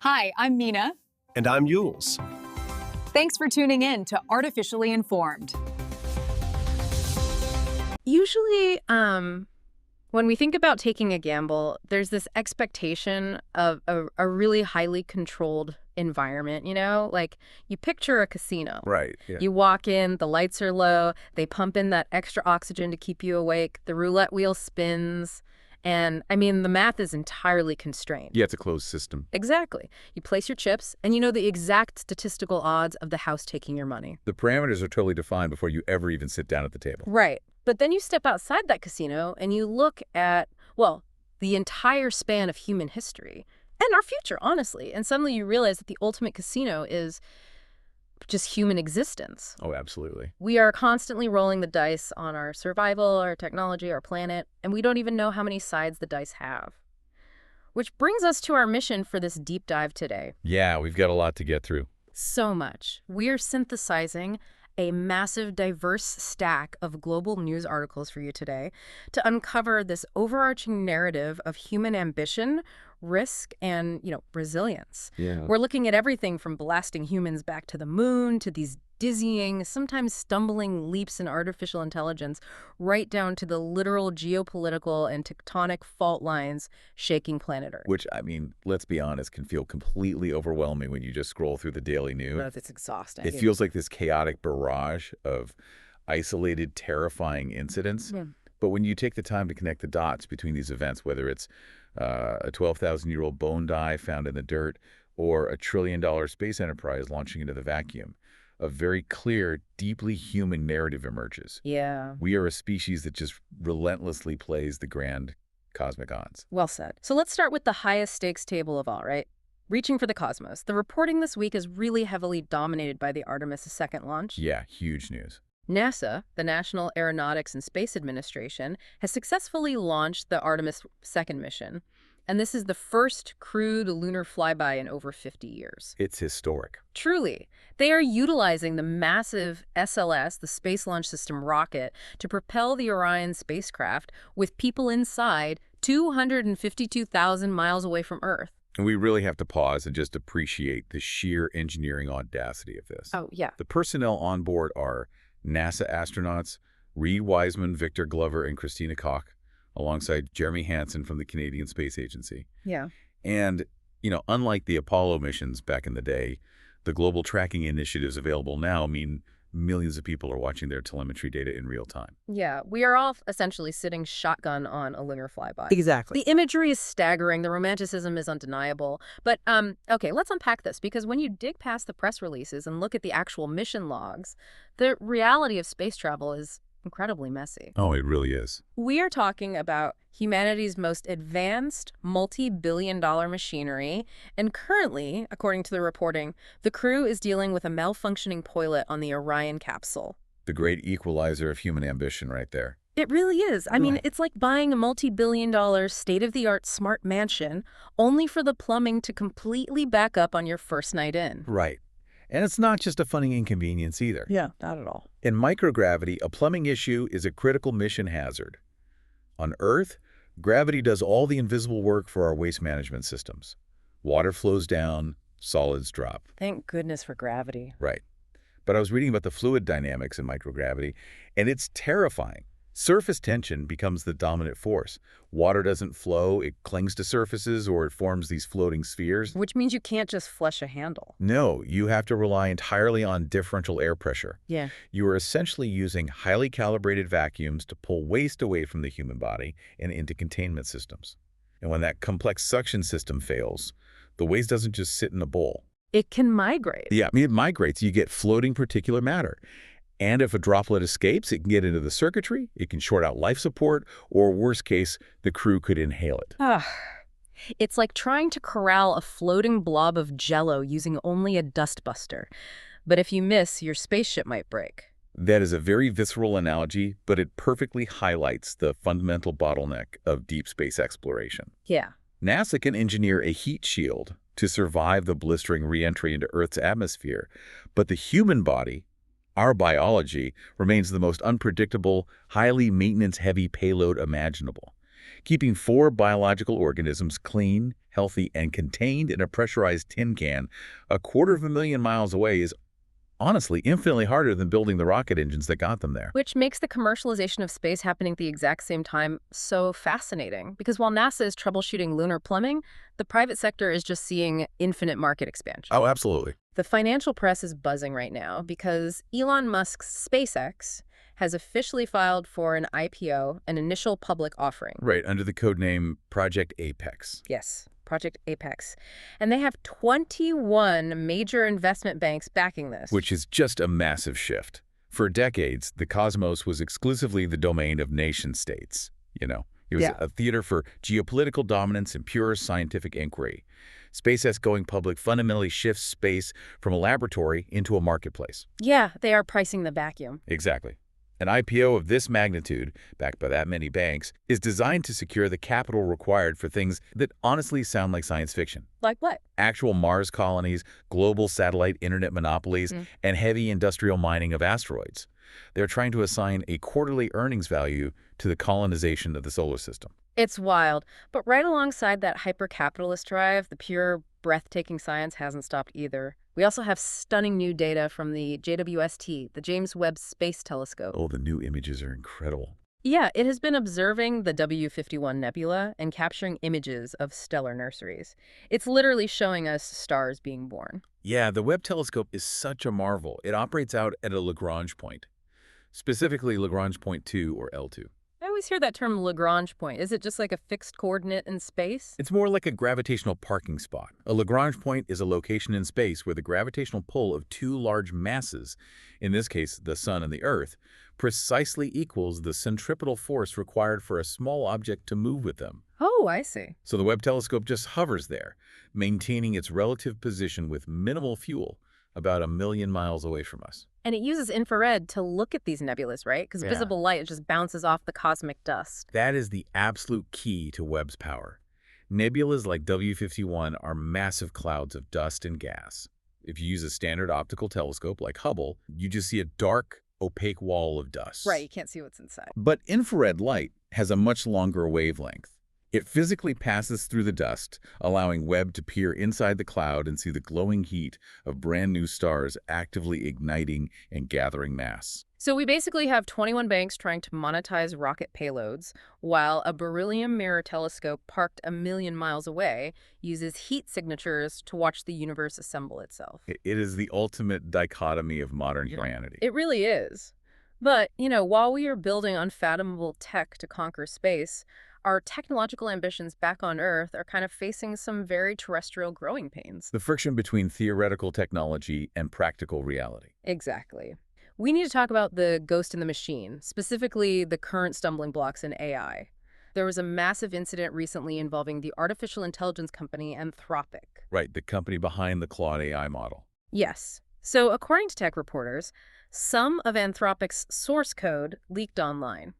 Hi, I'm Mina. And I'm Yules. Thanks for tuning in to Artificially Informed. Usually, when we think about taking a gamble, there's this expectation of a really highly controlled environment, Like, you picture a casino. Right. Yeah. You walk in, the lights are low, they pump in that extra oxygen to keep you awake, the roulette wheel spins, and, the math is entirely constrained. Yeah, it's a closed system. Exactly. You place your chips, and you know the exact statistical odds of the house taking your money. The parameters are totally defined before you ever even sit down at the table. Right. But then you step outside that casino and you look at, well, the entire span of human history and our future, honestly. And suddenly you realize that the ultimate casino is just human existence. Oh, absolutely. We are constantly rolling the dice on our survival, our technology, our planet, and we don't even know how many sides the dice have. Which brings us to our mission for this deep dive today. Yeah, we've got a lot to get through. So much. We're synthesizing a massive, diverse stack of global news articles for you today to uncover this overarching narrative of human ambition, risk, and, resilience. Yeah. We're looking at everything from blasting humans back to the moon to these dizzying, sometimes stumbling leaps in artificial intelligence, right down to the literal geopolitical and tectonic fault lines shaking planet Earth. Which, let's be honest, can feel completely overwhelming when you just scroll through the daily news. It's exhausting. It feels like this chaotic barrage of isolated, terrifying incidents. Yeah. But when you take the time to connect the dots between these events, whether it's a 12,000-year-old bone die found in the dirt or a $1 trillion space enterprise launching into the vacuum, a very clear, deeply human narrative emerges. Yeah. We are a species that just relentlessly plays the grand cosmic odds. Well said. So let's start with the highest stakes table of all, right? Reaching for the cosmos. The reporting this week is really heavily dominated by the Artemis II launch. Yeah, huge news. NASA, the National Aeronautics and Space Administration, has successfully launched the Artemis II mission. And this is the first crewed lunar flyby in over 50 years. It's historic. Truly. They are utilizing the massive SLS, the Space Launch System rocket, to propel the Orion spacecraft with people inside 252,000 miles away from Earth. And we really have to pause and just appreciate the sheer engineering audacity of this. Oh, yeah. The personnel on board are NASA astronauts Reed Wiseman, Victor Glover, and Christina Koch, alongside Jeremy Hansen from the Canadian Space Agency. Yeah. And, unlike the Apollo missions back in the day, the global tracking initiatives available now mean millions of people are watching their telemetry data in real time. Yeah, we are all essentially sitting shotgun on a lunar flyby. Exactly. The imagery is staggering. The romanticism is undeniable. But, okay, let's unpack this, because when you dig past the press releases and look at the actual mission logs, the reality of space travel is incredibly messy. Oh, it really is. We are talking about humanity's most advanced multi-billion-dollar machinery, and currently, according to the reporting, the crew is dealing with a malfunctioning toilet on the Orion capsule. The great equalizer of human ambition right there. It really is. It's like buying a multi-billion-dollar state-of-the-art smart mansion only for the plumbing to completely back up on your first night in. Right. And it's not just a funny inconvenience either. Yeah, not at all. In microgravity, a plumbing issue is a critical mission hazard. On Earth, gravity does all the invisible work for our waste management systems. Water flows down, solids drop. Thank goodness for gravity. Right. But I was reading about the fluid dynamics in microgravity, and it's terrifying. Surface tension becomes the dominant force. Water doesn't flow, it clings to surfaces, or it forms these floating spheres. Which means you can't just flush a handle. No, you have to rely entirely on differential air pressure. Yeah. You are essentially using highly calibrated vacuums to pull waste away from the human body and into containment systems. And when that complex suction system fails, the waste doesn't just sit in a bowl. It can migrate. Yeah, it migrates. You get floating particulate matter. And if a droplet escapes, it can get into the circuitry, it can short out life support, or worst case, the crew could inhale it. It's like trying to corral a floating blob of Jell-O using only a dustbuster. But if you miss, your spaceship might break. That is a very visceral analogy, but it perfectly highlights the fundamental bottleneck of deep space exploration. Yeah. NASA can engineer a heat shield to survive the blistering re-entry into Earth's atmosphere, but the human body, our biology, remains the most unpredictable, highly maintenance-heavy payload imaginable. Keeping 4 biological organisms clean, healthy, and contained in a pressurized tin can a 250,000 miles away is honestly infinitely harder than building the rocket engines that got them there. Which makes the commercialization of space happening at the exact same time so fascinating. Because while NASA is troubleshooting lunar plumbing, the private sector is just seeing infinite market expansion. Oh, absolutely. The financial press is buzzing right now because Elon Musk's SpaceX has officially filed for an IPO, an initial public offering. Right, under the code name Project Apex. Yes, Project Apex. And they have 21 major investment banks backing this. Which is just a massive shift. For decades, the cosmos was exclusively the domain of nation-states. It was a theater for geopolitical dominance and pure scientific inquiry. SpaceX going public fundamentally shifts space from a laboratory into a marketplace. Yeah, they are pricing the vacuum. Exactly. An IPO of this magnitude, backed by that many banks, is designed to secure the capital required for things that honestly sound like science fiction. Like what? Actual Mars colonies, global satellite internet monopolies, and heavy industrial mining of asteroids. They're trying to assign a quarterly earnings value to the colonization of the solar system. It's wild. But right alongside that hyper-capitalist drive, the pure, breathtaking science hasn't stopped either. We also have stunning new data from the JWST, the James Webb Space Telescope. Oh, the new images are incredible. Yeah, it has been observing the W51 nebula and capturing images of stellar nurseries. It's literally showing us stars being born. Yeah, the Webb telescope is such a marvel. It operates out at a Lagrange point, specifically Lagrange point 2 or L2. I always hear that term Lagrange point. Is it just like a fixed coordinate in space? It's more like a gravitational parking spot. A Lagrange point is a location in space where the gravitational pull of two large masses, in this case the Sun and the Earth, precisely equals the centripetal force required for a small object to move with them. Oh, I see. So the Webb telescope just hovers there, maintaining its relative position with minimal fuel, about 1 million miles away from us. And it uses infrared to look at these nebulas, right? Because visible light just bounces off the cosmic dust. That is the absolute key to Webb's power. Nebulas like W51 are massive clouds of dust and gas. If you use a standard optical telescope like Hubble, you just see a dark, opaque wall of dust. Right, you can't see what's inside. But infrared light has a much longer wavelength. It physically passes through the dust, allowing Webb to peer inside the cloud and see the glowing heat of brand new stars actively igniting and gathering mass. So we basically have 21 banks trying to monetize rocket payloads, while a beryllium mirror telescope parked 1 million miles away uses heat signatures to watch the universe assemble itself. It is the ultimate dichotomy of modern humanity. It really is. But, while we are building unfathomable tech to conquer space, our technological ambitions back on Earth are kind of facing some very terrestrial growing pains. The friction between theoretical technology and practical reality. Exactly. We need to talk about the ghost in the machine, specifically the current stumbling blocks in AI. There was a massive incident recently involving the artificial intelligence company Anthropic. Right, the company behind the Claude AI model. Yes. So according to tech reporters, some of Anthropic's source code leaked online.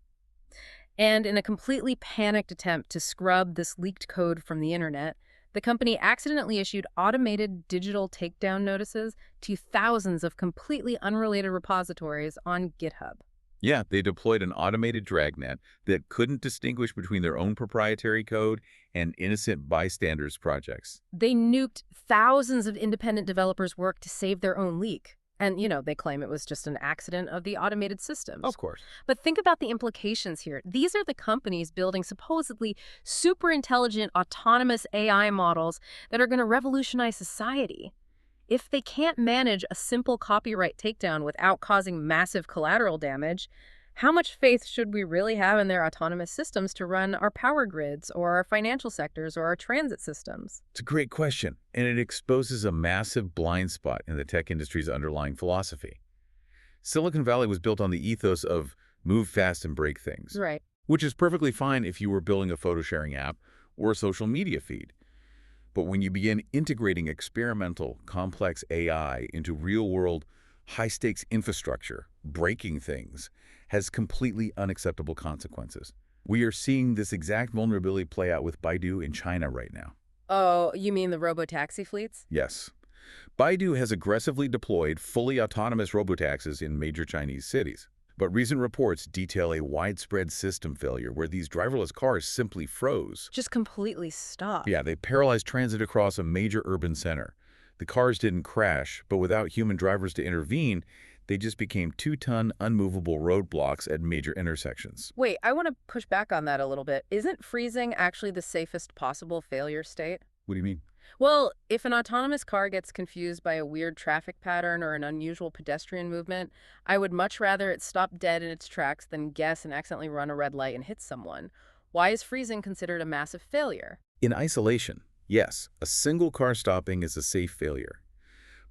And in a completely panicked attempt to scrub this leaked code from the internet, the company accidentally issued automated digital takedown notices to thousands of completely unrelated repositories on GitHub. Yeah, they deployed an automated dragnet that couldn't distinguish between their own proprietary code and innocent bystanders' projects. They nuked thousands of independent developers' work to save their own leak. And, they claim it was just an accident of the automated systems. Of course. But think about the implications here. These are the companies building supposedly super intelligent, autonomous AI models that are going to revolutionize society. If they can't manage a simple copyright takedown without causing massive collateral damage, how much faith should we really have in their autonomous systems to run our power grids or our financial sectors or our transit systems? It's a great question, and it exposes a massive blind spot in the tech industry's underlying philosophy. Silicon Valley was built on the ethos of move fast and break things. Right. Which is perfectly fine if you were building a photo-sharing app or a social media feed. But when you begin integrating experimental, complex AI into real-world, high-stakes infrastructure, breaking things has completely unacceptable consequences. We are seeing this exact vulnerability play out with Baidu in China right now. Oh, you mean the robo-taxi fleets? Yes. Baidu has aggressively deployed fully autonomous robotaxis in major Chinese cities. But recent reports detail a widespread system failure where these driverless cars simply froze. Just completely stop. Yeah, they paralyzed transit across a major urban center. The cars didn't crash, but without human drivers to intervene, they just became 2-ton, unmovable roadblocks at major intersections. Wait, I want to push back on that a little bit. Isn't freezing actually the safest possible failure state? What do you mean? Well, if an autonomous car gets confused by a weird traffic pattern or an unusual pedestrian movement, I would much rather it stop dead in its tracks than guess and accidentally run a red light and hit someone. Why is freezing considered a massive failure? In isolation, yes, a single car stopping is a safe failure.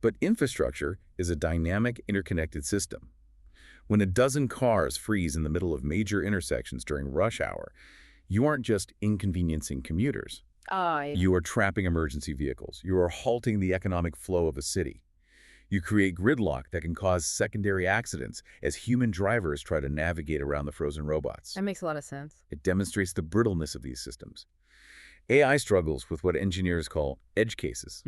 But infrastructure is a dynamic, interconnected system. When a dozen cars freeze in the middle of major intersections during rush hour, you aren't just inconveniencing commuters. You are trapping emergency vehicles. You are halting the economic flow of a city. You create gridlock that can cause secondary accidents as human drivers try to navigate around the frozen robots. That makes a lot of sense. It demonstrates the brittleness of these systems. AI struggles with what engineers call edge cases,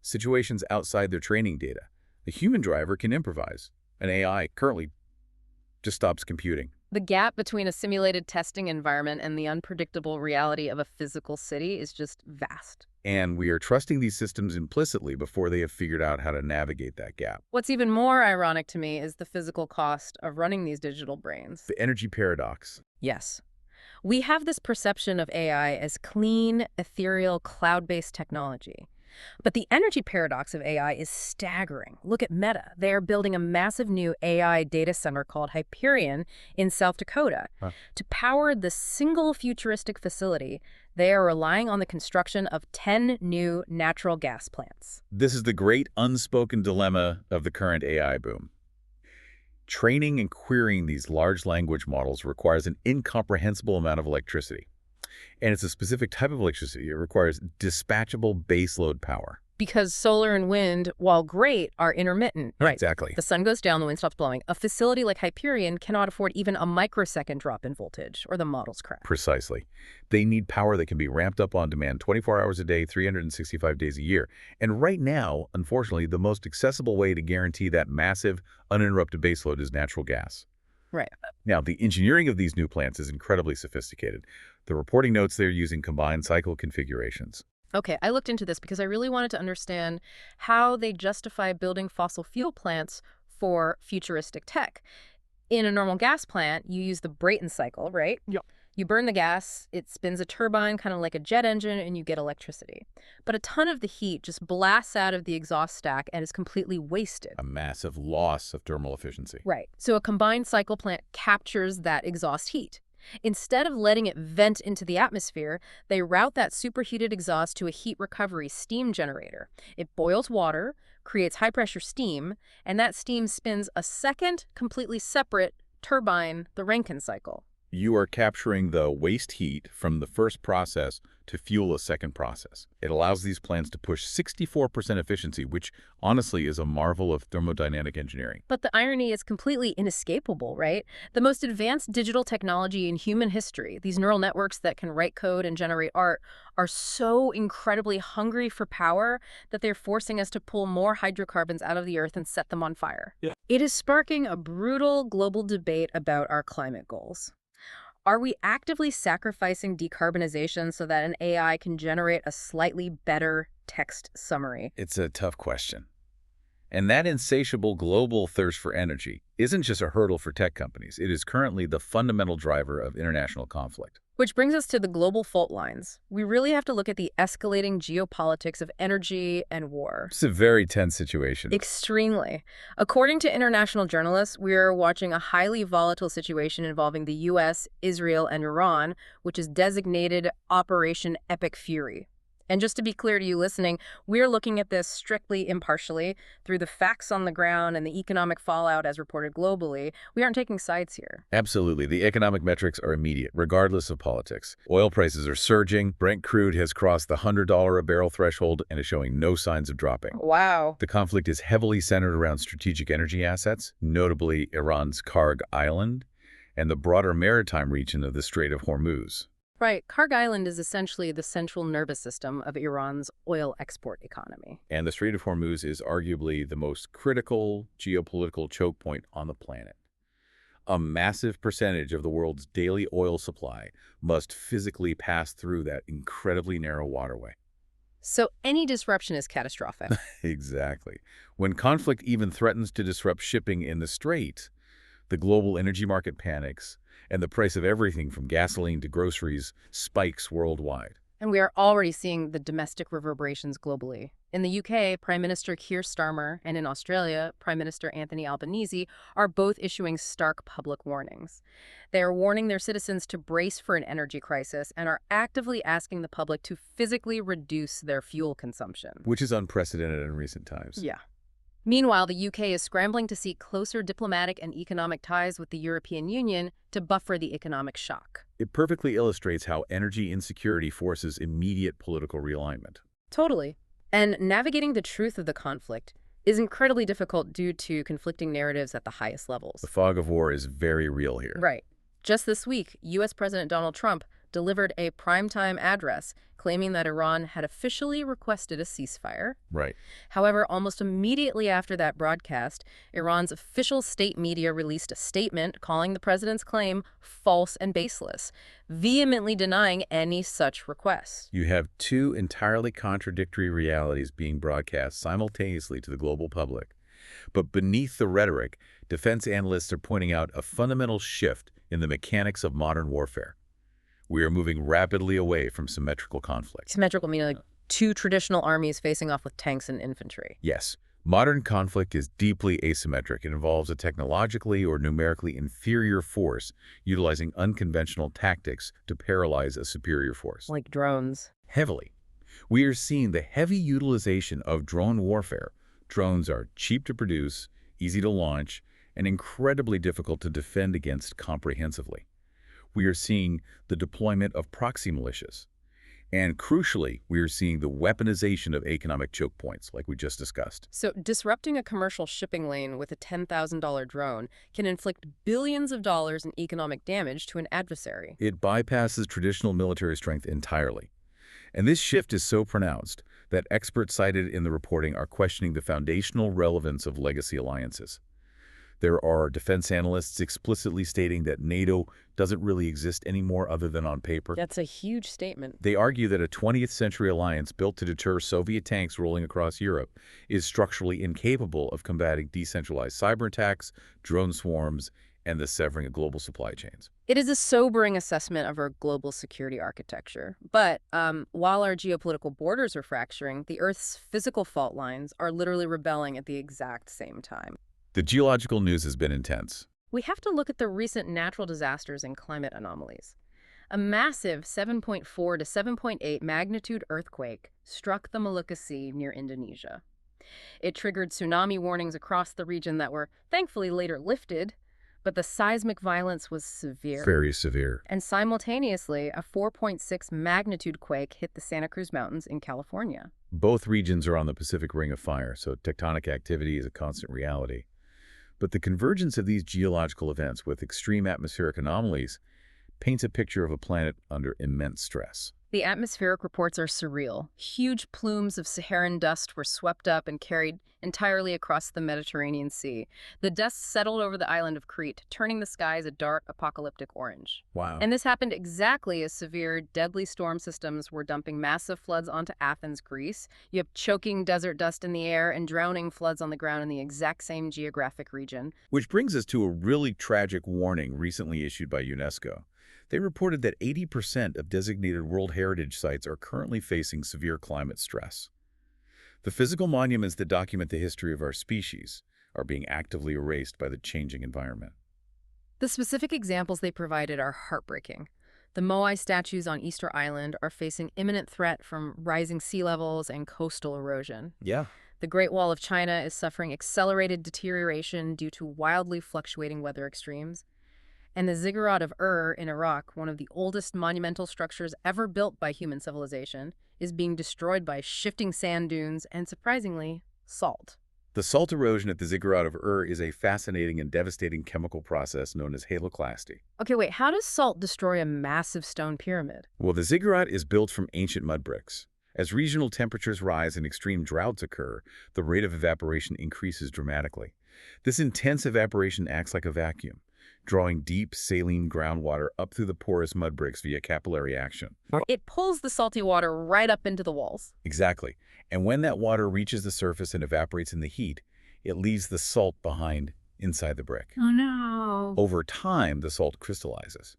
situations outside their training data. A human driver can improvise. An AI currently just stops computing. The gap between a simulated testing environment and the unpredictable reality of a physical city is just vast. And we are trusting these systems implicitly before they have figured out how to navigate that gap. What's even more ironic to me is the physical cost of running these digital brains. The energy paradox. Yes. We have this perception of AI as clean, ethereal, cloud-based technology. But the energy paradox of AI is staggering. Look at Meta. They are building a massive new AI data center called Hyperion in South Dakota. To power the single futuristic facility, they are relying on the construction of 10 new natural gas plants. This is the great unspoken dilemma of the current AI boom. Training and querying these large language models requires an incomprehensible amount of electricity. And it's a specific type of electricity. It requires dispatchable baseload power. Because solar and wind, while great, are intermittent. Right. Exactly. The sun goes down, the wind stops blowing. A facility like Hyperion cannot afford even a microsecond drop in voltage, or the models crash. Precisely. They need power that can be ramped up on demand 24 hours a day, 365 days a year. And right now, unfortunately, the most accessible way to guarantee that massive, uninterrupted baseload is natural gas. Right. Now, the engineering of these new plants is incredibly sophisticated. The reporting notes they're using combined cycle configurations. Okay, I looked into this because I really wanted to understand how they justify building fossil fuel plants for futuristic tech. In a normal gas plant, you use the Brayton cycle, right? Yep. You burn the gas, it spins a turbine kind of like a jet engine, and you get electricity. But a ton of the heat just blasts out of the exhaust stack and is completely wasted. A massive loss of thermal efficiency. Right. So a combined cycle plant captures that exhaust heat. Instead of letting it vent into the atmosphere, they route that superheated exhaust to a heat recovery steam generator. It boils water, creates high-pressure steam, and that steam spins a second, completely separate turbine, the Rankine cycle. You are capturing the waste heat from the first process to fuel a second process. It allows these plants to push 64% efficiency, which honestly is a marvel of thermodynamic engineering. But the irony is completely inescapable, right? The most advanced digital technology in human history, these neural networks that can write code and generate art, are so incredibly hungry for power that they're forcing us to pull more hydrocarbons out of the earth and set them on fire. Yeah. It is sparking a brutal global debate about our climate goals. Are we actively sacrificing decarbonization so that an AI can generate a slightly better text summary? It's a tough question. And that insatiable global thirst for energy isn't just a hurdle for tech companies. It is currently the fundamental driver of international conflict. Which brings us to the global fault lines. We really have to look at the escalating geopolitics of energy and war. It's a very tense situation. Extremely. According to international journalists, we are watching a highly volatile situation involving the U.S., Israel, and Iran, which is designated Operation Epic Fury. And just to be clear to you listening, we're looking at this strictly impartially through the facts on the ground and the economic fallout as reported globally. We aren't taking sides here. Absolutely. The economic metrics are immediate, regardless of politics. Oil prices are surging. Brent crude has crossed the $100 a barrel threshold and is showing no signs of dropping. Wow. The conflict is heavily centered around strategic energy assets, notably Iran's Karg Island and the broader maritime region of the Strait of Hormuz. Right. Karg Island is essentially the central nervous system of Iran's oil export economy. And the Strait of Hormuz is arguably the most critical geopolitical choke point on the planet. A massive percentage of the world's daily oil supply must physically pass through that incredibly narrow waterway. So any disruption is catastrophic. Exactly. When conflict even threatens to disrupt shipping in the Strait, the global energy market panics, and the price of everything from gasoline to groceries spikes worldwide. And we are already seeing the domestic reverberations globally. In the UK, Prime Minister Keir Starmer, and in Australia, Prime Minister Anthony Albanese are both issuing stark public warnings. They are warning their citizens to brace for an energy crisis and are actively asking the public to physically reduce their fuel consumption. Which is unprecedented in recent times. Yeah. Meanwhile, the UK is scrambling to seek closer diplomatic and economic ties with the European Union to buffer the economic shock. It perfectly illustrates how energy insecurity forces immediate political realignment. Totally. And navigating the truth of the conflict is incredibly difficult due to conflicting narratives at the highest levels. The fog of war is very real here. Right. Just this week, U.S. President Donald Trump delivered a primetime address claiming that Iran had officially requested a ceasefire. Right. However, almost immediately after that broadcast, Iran's official state media released a statement calling the president's claim false and baseless, vehemently denying any such request. You have two entirely contradictory realities being broadcast simultaneously to the global public. But beneath the rhetoric, defense analysts are pointing out a fundamental shift in the mechanics of modern warfare. We are moving rapidly away from symmetrical conflict. Symmetrical meaning like two traditional armies facing off with tanks and infantry. Yes, modern conflict is deeply asymmetric. It involves a technologically or numerically inferior force utilizing unconventional tactics to paralyze a superior force. Like drones. Heavily. We are seeing the heavy utilization of drone warfare. Drones are cheap to produce, easy to launch, and incredibly difficult to defend against comprehensively. We are seeing the deployment of proxy militias. And crucially, we are seeing the weaponization of economic choke points, like we just discussed. So disrupting a commercial shipping lane with a $10,000 drone can inflict billions of dollars in economic damage to an adversary. It bypasses traditional military strength entirely. And this shift is so pronounced that experts cited in the reporting are questioning the foundational relevance of legacy alliances. There are defense analysts explicitly stating that NATO doesn't really exist anymore other than on paper. That's a huge statement. They argue that a 20th century alliance built to deter Soviet tanks rolling across Europe is structurally incapable of combating decentralized cyber attacks, drone swarms, and the severing of global supply chains. It is a sobering assessment of our global security architecture. But while our geopolitical borders are fracturing, the Earth's physical fault lines are literally rebelling at the exact same time. The geological news has been intense. We have to look at the recent natural disasters and climate anomalies. A massive 7.4 to 7.8 magnitude earthquake struck the Molucca Sea near Indonesia. It triggered tsunami warnings across the region that were thankfully later lifted, but the seismic violence was severe. Very severe. And simultaneously, a 4.6 magnitude quake hit the Santa Cruz Mountains in California. Both regions are on the Pacific Ring of Fire, so tectonic activity is a constant reality. But the convergence of these geological events with extreme atmospheric anomalies paints a picture of a planet under immense stress. The atmospheric reports are surreal. Huge plumes of Saharan dust were swept up and carried entirely across the Mediterranean Sea. The dust settled over the island of Crete, turning the skies a dark, apocalyptic orange. Wow. And this happened exactly as severe, deadly storm systems were dumping massive floods onto Athens, Greece. You have choking desert dust in the air and drowning floods on the ground in the exact same geographic region. Which brings us to a really tragic warning recently issued by UNESCO. They reported that 80% of designated World Heritage sites are currently facing severe climate stress. The physical monuments that document the history of our species are being actively erased by the changing environment. The specific examples they provided are heartbreaking. The Moai statues on Easter Island are facing imminent threat from rising sea levels and coastal erosion. Yeah. The Great Wall of China is suffering accelerated deterioration due to wildly fluctuating weather extremes. And the Ziggurat of Ur in Iraq, one of the oldest monumental structures ever built by human civilization, is being destroyed by shifting sand dunes and, surprisingly, salt. The salt erosion at the Ziggurat of Ur is a fascinating and devastating chemical process known as haloclasty. Okay, wait, how does salt destroy a massive stone pyramid? Well, the ziggurat is built from ancient mud bricks. As regional temperatures rise and extreme droughts occur, the rate of evaporation increases dramatically. This intense evaporation acts like a vacuum, drawing deep saline groundwater up through the porous mud bricks via capillary action. It pulls the salty water right up into the walls. Exactly. And when that water reaches the surface and evaporates in the heat, it leaves the salt behind inside the brick. Oh, no. Over time, the salt crystallizes.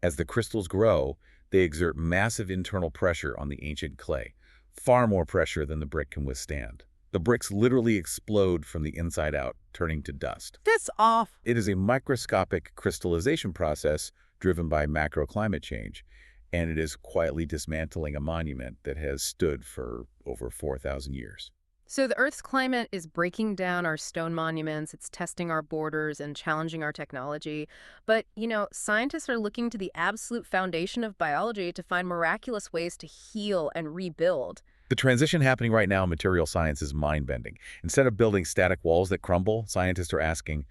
As the crystals grow, they exert massive internal pressure on the ancient clay, far more pressure than the brick can withstand. The bricks literally explode from the inside out, turning to dust. That's off. It is a microscopic crystallization process driven by macroclimate change, and it is quietly dismantling a monument that has stood for over 4,000 years. So the Earth's climate is breaking down our stone monuments, it's testing our borders and challenging our technology. But, scientists are looking to the absolute foundation of biology to find miraculous ways to heal and rebuild. The transition happening right now in material science is mind-bending. Instead of building static walls that crumble, scientists are asking,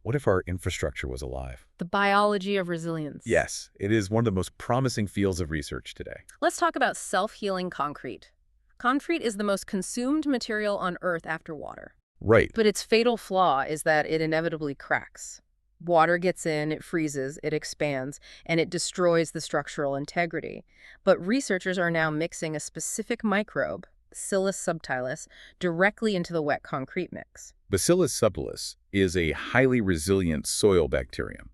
what if our infrastructure was alive? The biology of resilience. Yes, it is one of the most promising fields of research today. Let's talk about self-healing concrete. Concrete is the most consumed material on Earth after water. Right. But its fatal flaw is that it inevitably cracks. Water gets in, it freezes, it expands, and it destroys the structural integrity. But researchers are now mixing a specific microbe, Bacillus subtilis, directly into the wet concrete mix. Bacillus subtilis is a highly resilient soil bacterium.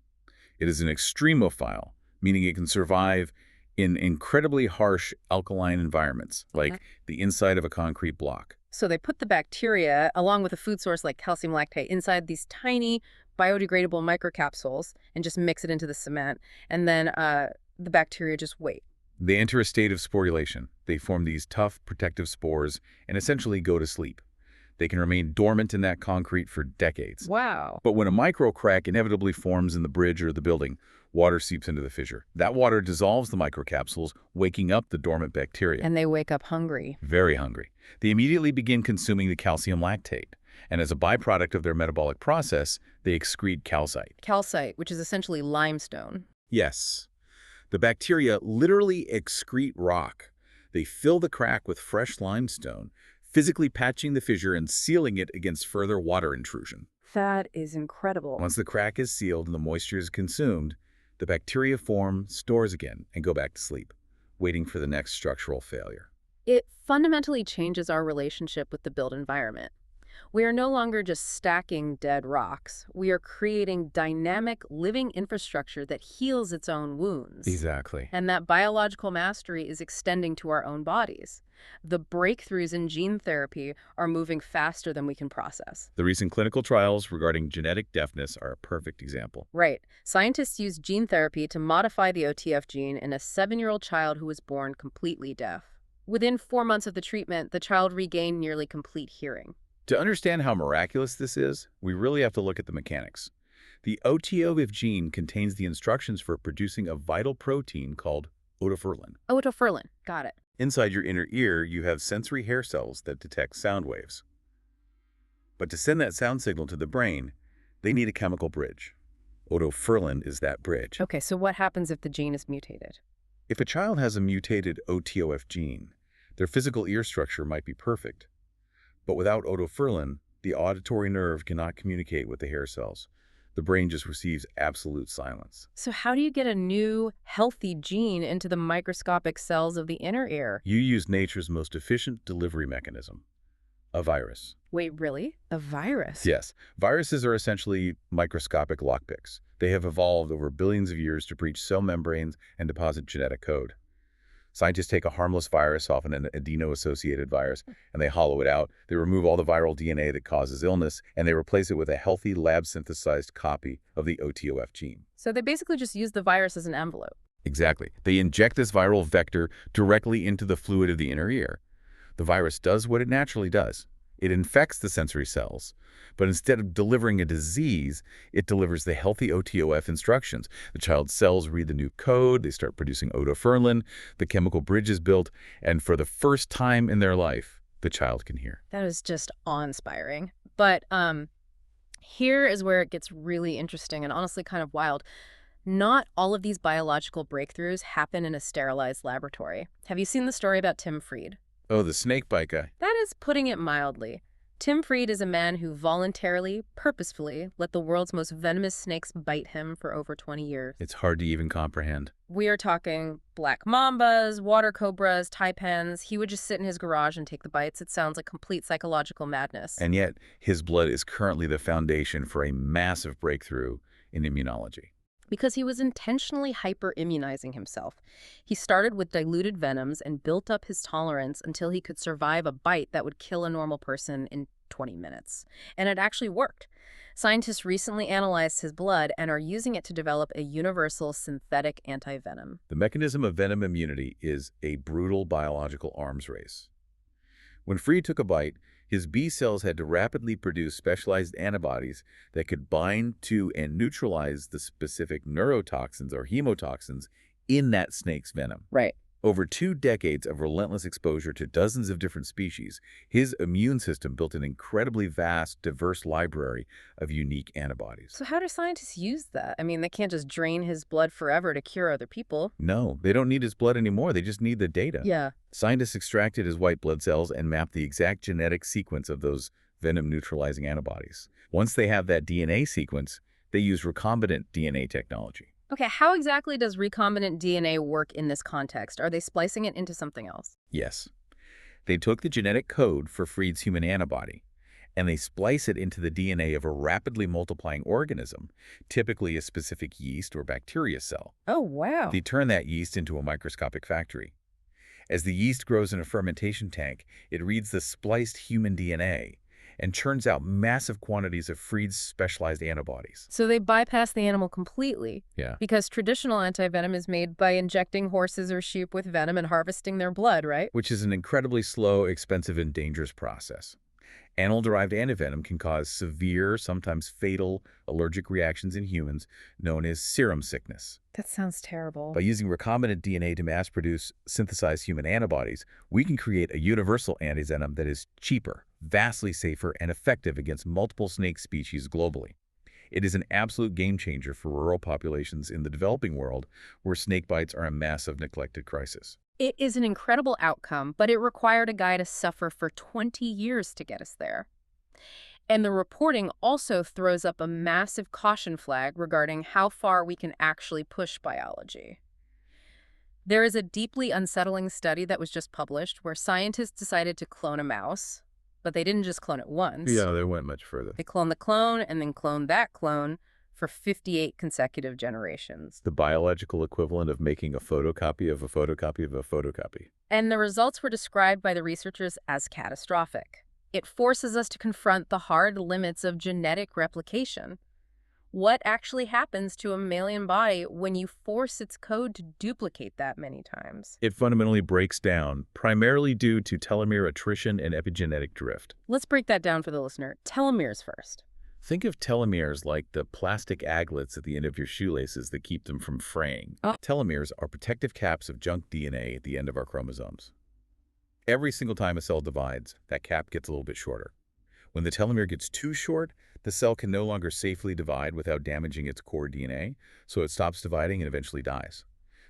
It is an extremophile, meaning it can survive in incredibly harsh alkaline environments, like the inside of a concrete block. So they put the bacteria, along with a food source like calcium lactate, inside these tiny biodegradable microcapsules and just mix it into the cement. And then the bacteria just wait. They enter a state of sporulation. They form these tough, protective spores and essentially go to sleep. They can remain dormant in that concrete for decades. Wow. But when a micro crack inevitably forms in the bridge or the building, water seeps into the fissure. That water dissolves the microcapsules, waking up the dormant bacteria. And they wake up hungry. Very hungry. They immediately begin consuming the calcium lactate. And as a byproduct of their metabolic process, they excrete calcite. Calcite, which is essentially limestone. Yes. The bacteria literally excrete rock. They fill the crack with fresh limestone, physically patching the fissure and sealing it against further water intrusion. That is incredible. Once the crack is sealed and the moisture is consumed, the bacteria form stores again and go back to sleep, waiting for the next structural failure. It fundamentally changes our relationship with the built environment. We are no longer just stacking dead rocks. We are creating dynamic, living infrastructure that heals its own wounds. Exactly. And that biological mastery is extending to our own bodies. The breakthroughs in gene therapy are moving faster than we can process. The recent clinical trials regarding genetic deafness are a perfect example. Right. Scientists used gene therapy to modify the OTF gene in a 7-year-old child who was born completely deaf. Within 4 months of the treatment, the child regained nearly complete hearing. To understand how miraculous this is, we really have to look at the mechanics. The OTOF gene contains the instructions for producing a vital protein called otoferlin. Otoferlin. Got it. Inside your inner ear, you have sensory hair cells that detect sound waves. But to send that sound signal to the brain, they need a chemical bridge. Otoferlin is that bridge. Okay, so what happens if the gene is mutated? If a child has a mutated OTOF gene, their physical ear structure might be perfect. But without otoferlin, the auditory nerve cannot communicate with the hair cells. The brain just receives absolute silence. So how do you get a new, healthy gene into the microscopic cells of the inner ear? You use nature's most efficient delivery mechanism, a virus. Wait, really? A virus? Yes. Viruses are essentially microscopic lockpicks. They have evolved over billions of years to breach cell membranes and deposit genetic code. Scientists take a harmless virus, often an adeno-associated virus, and they hollow it out. They remove all the viral DNA that causes illness, and they replace it with a healthy lab-synthesized copy of the OTOF gene. So they basically just use the virus as an envelope. Exactly. They inject this viral vector directly into the fluid of the inner ear. The virus does what it naturally does. It infects the sensory cells, but instead of delivering a disease, it delivers the healthy OTOF instructions. The child's cells read the new code, they start producing otoferlin, the chemical bridge is built, and for the first time in their life, the child can hear. That is just awe-inspiring. But here is where it gets really interesting and honestly kind of wild. Not all of these biological breakthroughs happen in a sterilized laboratory. Have you seen the story about Tim Fried? Oh, the snakebite guy. That is putting it mildly. Tim Fried is a man who voluntarily, purposefully, let the world's most venomous snakes bite him for over 20 years. It's hard to even comprehend. We are talking black mambas, water cobras, taipans. He would just sit in his garage and take the bites. It sounds like complete psychological madness. And yet, his blood is currently the foundation for a massive breakthrough in immunology. Because he was intentionally hyper-immunizing himself. He started with diluted venoms and built up his tolerance until he could survive a bite that would kill a normal person in 20 minutes. And it actually worked. Scientists recently analyzed his blood and are using it to develop a universal synthetic antivenom. The mechanism of venom immunity is a brutal biological arms race. When Fried took a bite, his B cells had to rapidly produce specialized antibodies that could bind to and neutralize the specific neurotoxins or hemotoxins in that snake's venom. Right. Over 2 decades of relentless exposure to dozens of different species, his immune system built an incredibly vast, diverse library of unique antibodies. So how do scientists use that? I mean, they can't just drain his blood forever to cure other people. No, they don't need his blood anymore. They just need the data. Yeah. Scientists extracted his white blood cells and mapped the exact genetic sequence of those venom-neutralizing antibodies. Once they have that DNA sequence, they use recombinant DNA technology. Okay, how exactly does recombinant DNA work in this context? Are they splicing it into something else? Yes. They took the genetic code for Fried's human antibody, and they splice it into the DNA of a rapidly multiplying organism, typically a specific yeast or bacteria cell. Oh, wow. They turn that yeast into a microscopic factory. As the yeast grows in a fermentation tank, it reads the spliced human DNA and churns out massive quantities of Fried's specialized antibodies. So they bypass the animal completely. Yeah. Because traditional antivenom is made by injecting horses or sheep with venom and harvesting their blood, right? Which is an incredibly slow, expensive, and dangerous process. Animal-derived antivenom can cause severe, sometimes fatal, allergic reactions in humans known as serum sickness. That sounds terrible. By using recombinant DNA to mass-produce synthesized human antibodies, we can create a universal antivenom that is cheaper, vastly safer, and effective against multiple snake species globally. It is an absolute game-changer for rural populations in the developing world where snake bites are a massive neglected crisis. It is an incredible outcome, but it required a guy to suffer for 20 years to get us there. And the reporting also throws up a massive caution flag regarding how far we can actually push biology. There is a deeply unsettling study that was just published where scientists decided to clone a mouse, but they didn't just clone it once. Yeah, they went much further. They cloned the clone and then cloned that clone for 58 consecutive generations. The biological equivalent of making a photocopy of a photocopy of a photocopy. And the results were described by the researchers as catastrophic. It forces us to confront the hard limits of genetic replication. What actually happens to a mammalian body when you force its code to duplicate that many times? It fundamentally breaks down, primarily due to telomere attrition and epigenetic drift. Let's break that down for the listener. Telomeres first. Think of telomeres like the plastic aglets at the end of your shoelaces that keep them from fraying. Oh. Telomeres are protective caps of junk DNA at the end of our chromosomes. Every single time a cell divides, that cap gets a little bit shorter. When the telomere gets too short, the cell can no longer safely divide without damaging its core DNA, so it stops dividing and eventually dies.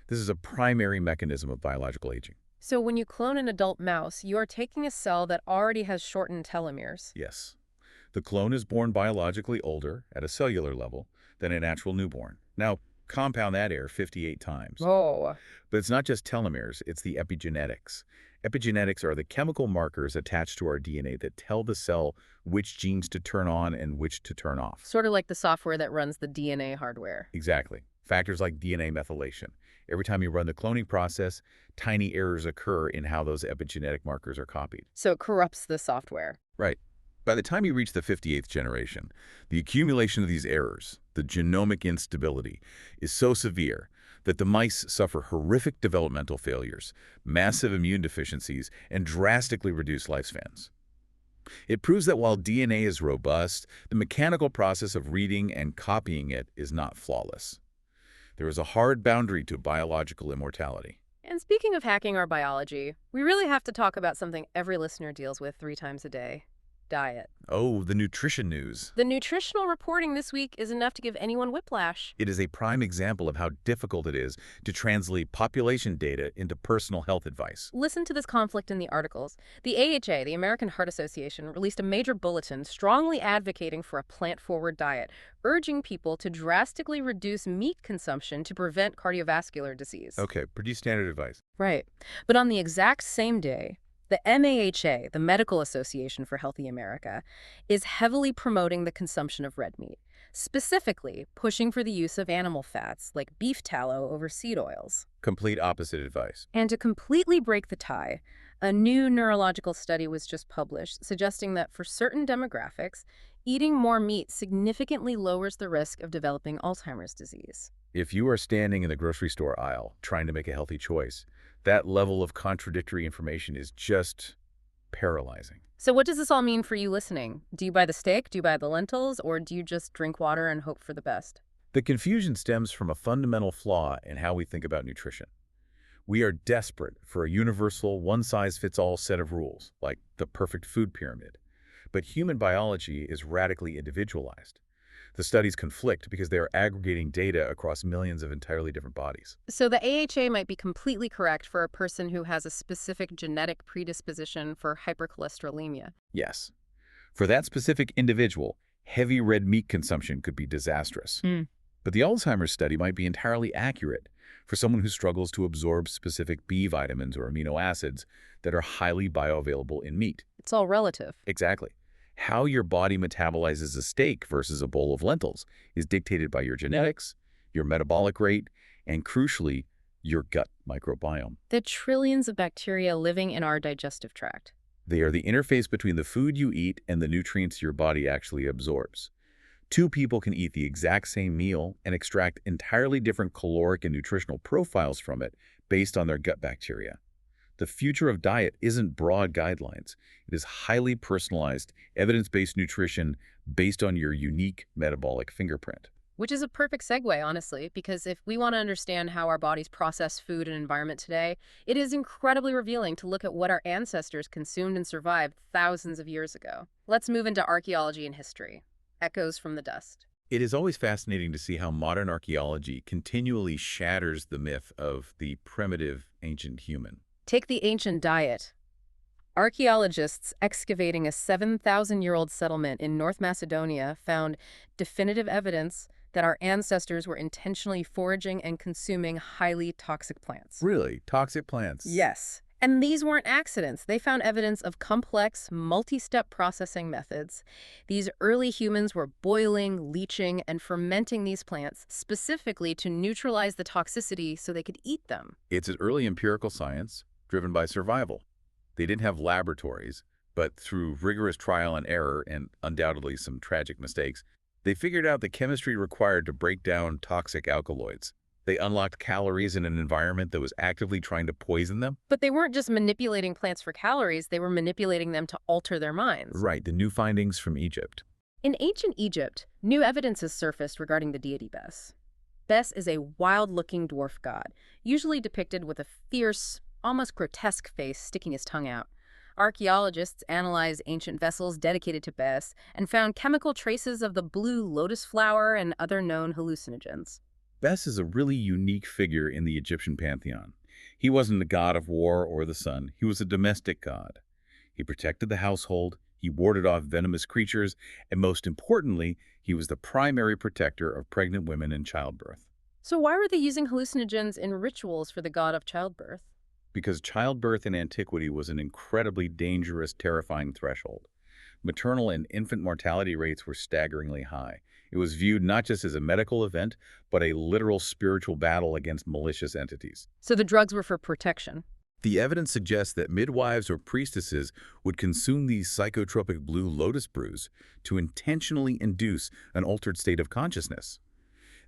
This is a primary mechanism of biological aging. So when you clone an adult mouse, you are taking a cell that already has shortened telomeres. Yes. The clone is born biologically older at a cellular level than a natural newborn. Now, compound that error 58 times. Oh. But it's not just telomeres, it's the epigenetics. Epigenetics are the chemical markers attached to our DNA that tell the cell which genes to turn on and which to turn off. Sort of like the software that runs the DNA hardware. Exactly. Factors like DNA methylation. Every time you run the cloning process, tiny errors occur in how those epigenetic markers are copied. So it corrupts the software. Right. By the time you reach the 58th generation, the accumulation of these errors, the genomic instability, is so severe that the mice suffer horrific developmental failures, massive immune deficiencies, and drastically reduced lifespans. It proves that while DNA is robust, the mechanical process of reading and copying it is not flawless. There is a hard boundary to biological immortality. And speaking of hacking our biology, we really have to talk about something every listener deals with 3 times a day. diet. Oh, the nutrition news. The nutritional reporting this week is enough to give anyone whiplash. It is a prime example of how difficult it is to translate population data into personal health advice. Listen to this conflict in the articles. The AHA, the American Heart Association, released a major bulletin strongly advocating for a plant-forward diet, urging people to drastically reduce meat consumption to prevent cardiovascular disease. Okay, pretty standard advice. Right. But on the exact same day, the MAHA, the Medical Association for Healthy America, is heavily promoting the consumption of red meat, specifically pushing for the use of animal fats like beef tallow over seed oils. Complete opposite advice. And to completely break the tie, a new neurological study was just published suggesting that for certain demographics, eating more meat significantly lowers the risk of developing Alzheimer's disease. If you are standing in the grocery store aisle trying to make a healthy choice, that level of contradictory information is just paralyzing. So what does this all mean for you listening? Do you buy the steak? Do you buy the lentils? Or do you just drink water and hope for the best? The confusion stems from a fundamental flaw in how we think about nutrition. We are desperate for a universal, one-size-fits-all set of rules, like the perfect food pyramid. But human biology is radically individualized. The studies conflict because they are aggregating data across millions of entirely different bodies. So the AHA might be completely correct for a person who has a specific genetic predisposition for hypercholesterolemia. Yes. For that specific individual, heavy red meat consumption could be disastrous. But the Alzheimer's study might be entirely accurate for someone who struggles to absorb specific B vitamins or amino acids that are highly bioavailable in meat. It's all relative. Exactly. How your body metabolizes a steak versus a bowl of lentils is dictated by your genetics, your metabolic rate, and crucially, your gut microbiome. The trillions of bacteria living in our digestive tract. They are the interface between the food you eat and the nutrients your body actually absorbs. Two people can eat the exact same meal and extract entirely different caloric and nutritional profiles from it based on their gut bacteria. The future of diet isn't broad guidelines. It is highly personalized, evidence-based nutrition based on your unique metabolic fingerprint. Which is a perfect segue, honestly, because if we want to understand how our bodies process food and environment today, it is incredibly revealing to look at what our ancestors consumed and survived thousands of years ago. Let's move into archaeology and history. Echoes from the dust. It is always fascinating to see how modern archaeology continually shatters the myth of the primitive ancient human. Take the ancient diet. Archaeologists excavating a 7,000-year-old settlement in North Macedonia found definitive evidence that our ancestors were intentionally foraging and consuming highly toxic plants. Really? Toxic plants? Yes. And these weren't accidents. They found evidence of complex, multi-step processing methods. These early humans were boiling, leaching, and fermenting these plants specifically to neutralize the toxicity so they could eat them. It's an early empirical science driven by survival. They didn't have laboratories, but through rigorous trial and error and undoubtedly some tragic mistakes, they figured out the chemistry required to break down toxic alkaloids. They unlocked calories in an environment that was actively trying to poison them. But they weren't just manipulating plants for calories, they were manipulating them to alter their minds. Right, the new findings from Egypt. In ancient Egypt, new evidence has surfaced regarding the deity Bes. Bes is a wild-looking dwarf god, usually depicted with a fierce, almost grotesque face sticking his tongue out. Archaeologists analyzed ancient vessels dedicated to Bes and found chemical traces of the blue lotus flower and other known hallucinogens. Bes is a really unique figure in the Egyptian pantheon. He wasn't the god of war or the sun. He was a domestic god. He protected the household, he warded off venomous creatures, and most importantly, he was the primary protector of pregnant women in childbirth. So why were they using hallucinogens in rituals for the god of childbirth? Because childbirth in antiquity was an incredibly dangerous, terrifying threshold. Maternal and infant mortality rates were staggeringly high. It was viewed not just as a medical event, but a literal spiritual battle against malicious entities. So the drugs were for protection. The evidence suggests that midwives or priestesses would consume these psychotropic blue lotus brews to intentionally induce an altered state of consciousness.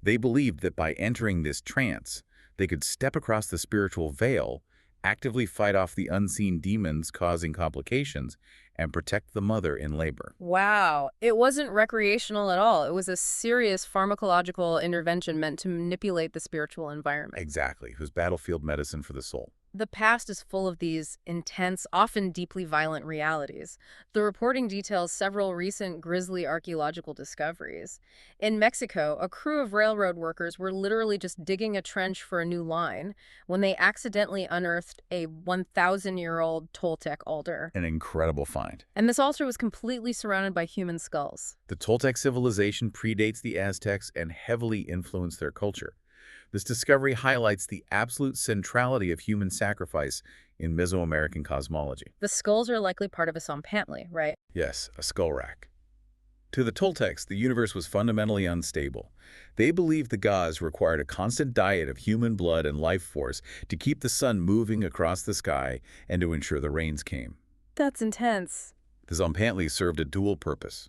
They believed that by entering this trance, they could step across the spiritual veil, actively fight off the unseen demons causing complications, and protect the mother in labor. Wow. It wasn't recreational at all. It was a serious pharmacological intervention meant to manipulate the spiritual environment. Exactly. It was battlefield medicine for the soul. The past is full of these intense, often deeply violent realities. The reporting details several recent grisly archaeological discoveries. In Mexico, a crew of railroad workers were literally just digging a trench for a new line when they accidentally unearthed a 1,000-year-old Toltec altar. An incredible find. And this altar was completely surrounded by human skulls. The Toltec civilization predates the Aztecs and heavily influenced their culture. This discovery highlights the absolute centrality of human sacrifice in Mesoamerican cosmology. The skulls are likely part of a Zompantli, right? Yes, a skull rack. To the Toltecs, the universe was fundamentally unstable. They believed the gods required a constant diet of human blood and life force to keep the sun moving across the sky and to ensure the rains came. That's intense. The Zompantli served a dual purpose.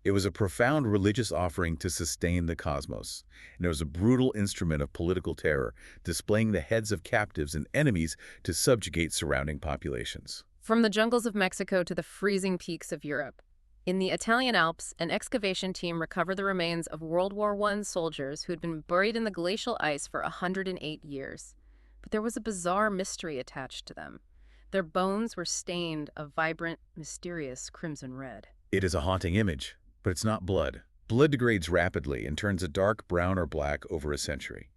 It was a profound religious offering to sustain the cosmos, and it was a brutal instrument of political terror, displaying the heads of captives and enemies to subjugate surrounding populations. From the jungles of Mexico to the freezing peaks of Europe. In the Italian Alps, an excavation team recovered the remains of World War I soldiers who had been buried in the glacial ice for 108 years. But there was a bizarre mystery attached to them. Their bones were stained a vibrant, mysterious crimson red. It is a haunting image. But it's not blood. Blood degrades rapidly and turns a dark brown or black over a century.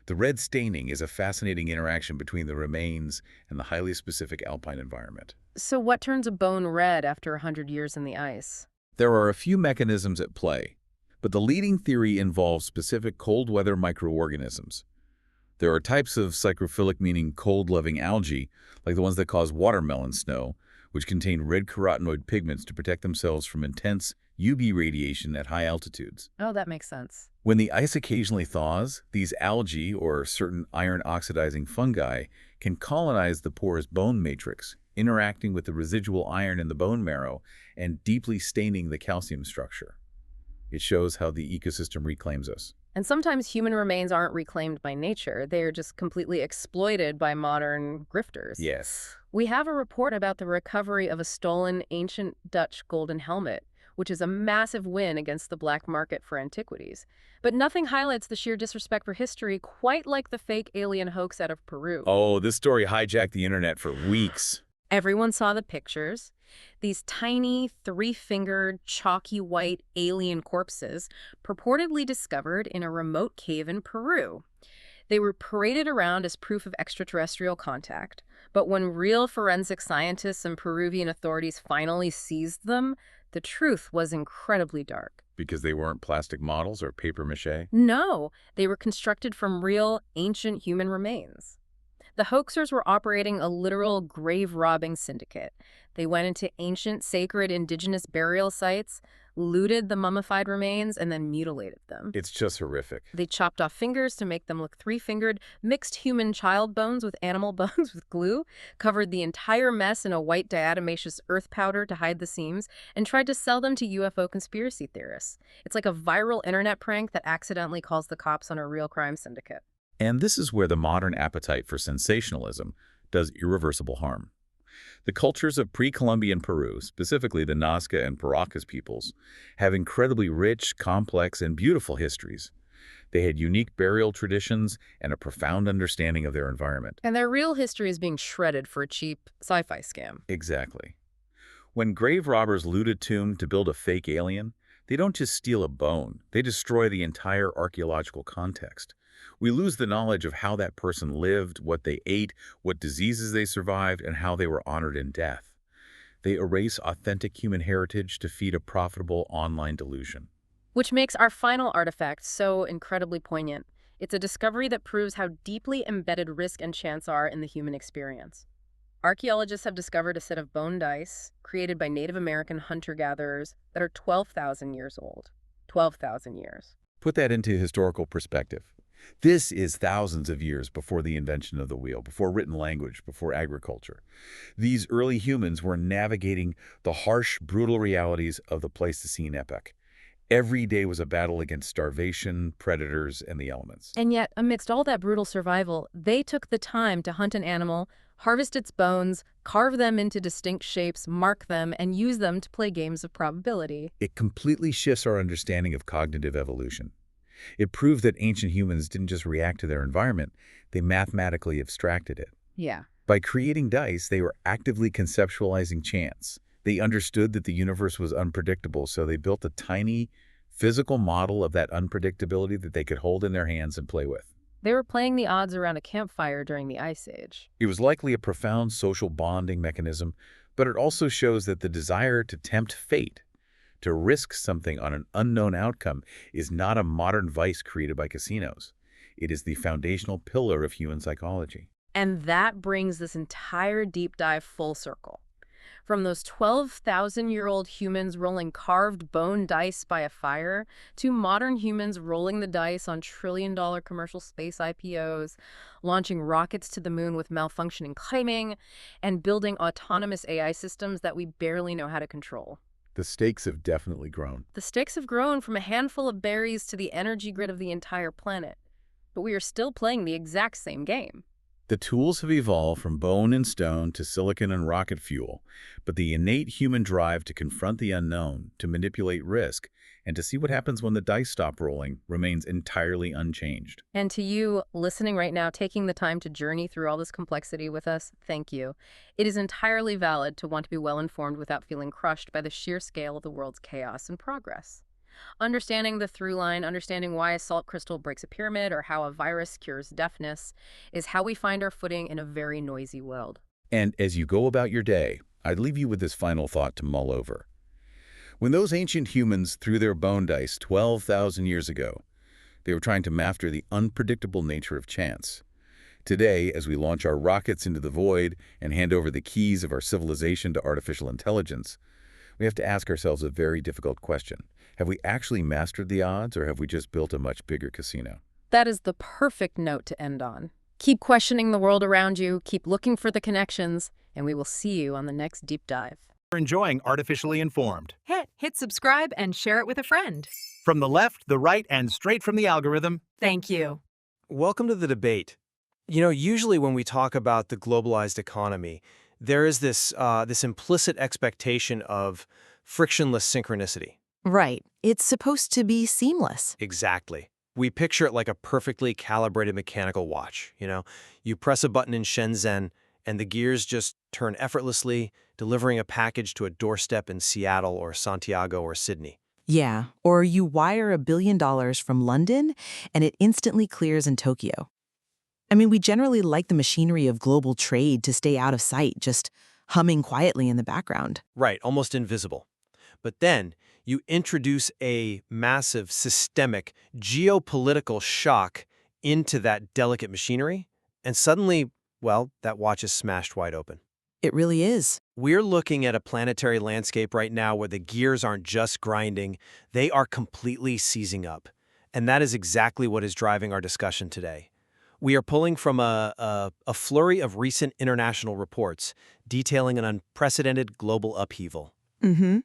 The red staining is a fascinating interaction between the remains and the highly specific alpine environment. So what turns a bone red after 100 years in the ice? There are a few mechanisms at play, but the leading theory involves specific cold weather microorganisms. There are types of psychrophilic, meaning cold-loving algae, like the ones that cause watermelon snow, which contain red carotenoid pigments to protect themselves from intense UV radiation at high altitudes. Oh, that makes sense. When the ice occasionally thaws, these algae, or certain iron-oxidizing fungi, can colonize the porous bone matrix, interacting with the residual iron in the bone marrow and deeply staining the calcium structure. It shows how the ecosystem reclaims us. And sometimes human remains aren't reclaimed by nature. They are just completely exploited by modern grifters. Yes. We have a report about the recovery of a stolen ancient Dutch golden helmet, which is a massive win against the black market for antiquities. But nothing highlights the sheer disrespect for history quite like the fake alien hoax out of Peru. Oh, this story hijacked the internet for weeks. Everyone saw the pictures. These tiny, three-fingered, chalky white alien corpses purportedly discovered in a remote cave in Peru. They were paraded around as proof of extraterrestrial contact, but when real forensic scientists and Peruvian authorities finally seized them, the truth was incredibly dark. Because they weren't plastic models or paper mache? No, they were constructed from real, ancient human remains. The hoaxers were operating a literal grave-robbing syndicate. They went into ancient, sacred, indigenous burial sites, looted the mummified remains, and then mutilated them. It's just horrific. They chopped off fingers to make them look three-fingered, mixed human child bones with animal bones with glue, covered the entire mess in a white diatomaceous earth powder to hide the seams, and tried to sell them to UFO conspiracy theorists. It's like a viral internet prank that accidentally calls the cops on a real crime syndicate. And this is where the modern appetite for sensationalism does irreversible harm. The cultures of pre-Columbian Peru, specifically the Nazca and Paracas peoples, have incredibly rich, complex, and beautiful histories. They had unique burial traditions and a profound understanding of their environment. And their real history is being shredded for a cheap sci-fi scam. Exactly. When grave robbers loot a tomb to build a fake alien, they don't just steal a bone, they destroy the entire archaeological context. We lose the knowledge of how that person lived, what they ate, what diseases they survived, and how they were honored in death. They erase authentic human heritage to feed a profitable online delusion. Which makes our final artifact so incredibly poignant. It's a discovery that proves how deeply embedded risk and chance are in the human experience. Archaeologists have discovered a set of bone dice created by Native American hunter-gatherers that are 12,000 years old. 12,000 years. Put that into historical perspective. This is thousands of years before the invention of the wheel, before written language, before agriculture. These early humans were navigating the harsh, brutal realities of the Pleistocene epoch. Every day was a battle against starvation, predators, and the elements. And yet, amidst all that brutal survival, they took the time to hunt an animal, harvest its bones, carve them into distinct shapes, mark them, and use them to play games of probability. It completely shifts our understanding of cognitive evolution. It proved that ancient humans didn't just react to their environment, they mathematically abstracted it. Yeah. By creating dice, they were actively conceptualizing chance. They understood that the universe was unpredictable, so they built a tiny, physical model of that unpredictability that they could hold in their hands and play with. They were playing the odds around a campfire during the Ice Age. It was likely a profound social bonding mechanism, but it also shows that the desire to tempt fate, to risk something on an unknown outcome, is not a modern vice created by casinos. It is the foundational pillar of human psychology. And that brings this entire deep dive full circle. From those 12,000-year-old humans rolling carved bone dice by a fire to modern humans rolling the dice on trillion-dollar commercial space IPOs, launching rockets to the moon with malfunctioning timing, and building autonomous AI systems that we barely know how to control. The stakes have definitely grown. The stakes have grown from a handful of berries to the energy grid of the entire planet. But we are still playing the exact same game. The tools have evolved from bone and stone to silicon and rocket fuel, but the innate human drive to confront the unknown, to manipulate risk, and to see what happens when the dice stop rolling remains entirely unchanged. And to you, listening right now, taking the time to journey through all this complexity with us, thank you. It is entirely valid to want to be well-informed without feeling crushed by the sheer scale of the world's chaos and progress. Understanding the through line, understanding why a salt crystal breaks a pyramid or how a virus cures deafness is how we find our footing in a very noisy world. And as you go about your day, I'd leave you with this final thought to mull over. When those ancient humans threw their bone dice 12,000 years ago, they were trying to master the unpredictable nature of chance. Today, as we launch our rockets into the void and hand over the keys of our civilization to artificial intelligence, we have to ask ourselves a very difficult question. Have we actually mastered the odds, or have we just built a much bigger casino? That is the perfect note to end on. Keep questioning the world around you, keep looking for the connections, and we will see you on the next deep dive. You're enjoying Artificially Informed. Hit subscribe and share it with a friend. From the left, the right, and straight from the algorithm. Thank you. Welcome to the debate. You know, usually when we talk about the globalized economy, there is this implicit expectation of frictionless synchronicity. Right. It's supposed to be seamless. Exactly. We picture it like a perfectly calibrated mechanical watch, you know? You press a button in Shenzhen, and the gears just turn effortlessly, delivering a package to a doorstep in Seattle or Santiago or Sydney. Yeah. Or you wire $1 billion from London, and it instantly clears in Tokyo. I mean, we generally like the machinery of global trade to stay out of sight, just humming quietly in the background. Right, almost invisible. But then you introduce a massive systemic geopolitical shock into that delicate machinery, and suddenly, well, that watch is smashed wide open. It really is. We're looking at a planetary landscape right now where the gears aren't just grinding, they are completely seizing up. And that is exactly what is driving our discussion today. We are pulling from a flurry of recent international reports detailing an unprecedented global upheaval. Mm-hmm.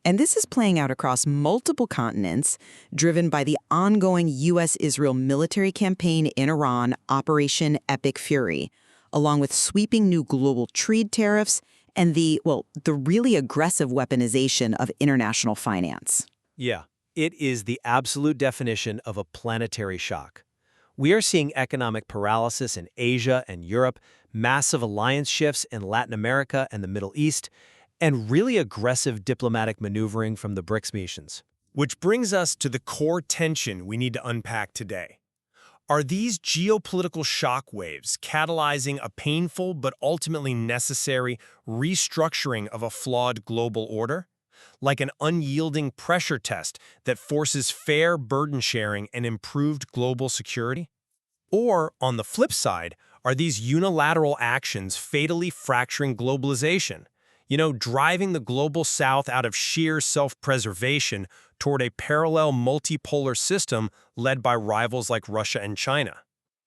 And this is playing out across multiple continents, driven by the ongoing U.S.-Israel military campaign in Iran, Operation Epic Fury, along with sweeping new global trade tariffs and the really aggressive weaponization of international finance. Yeah, it is the absolute definition of a planetary shock. We are seeing economic paralysis in Asia and Europe, massive alliance shifts in Latin America and the Middle East, and really aggressive diplomatic maneuvering from the BRICS nations. Which brings us to the core tension we need to unpack today. Are these geopolitical shockwaves catalyzing a painful but ultimately necessary restructuring of a flawed global order? Like an unyielding pressure test that forces fair burden sharing and improved global security? Or, on the flip side, are these unilateral actions fatally fracturing globalization? You know, driving the global south out of sheer self-preservation toward a parallel multipolar system led by rivals like Russia and China.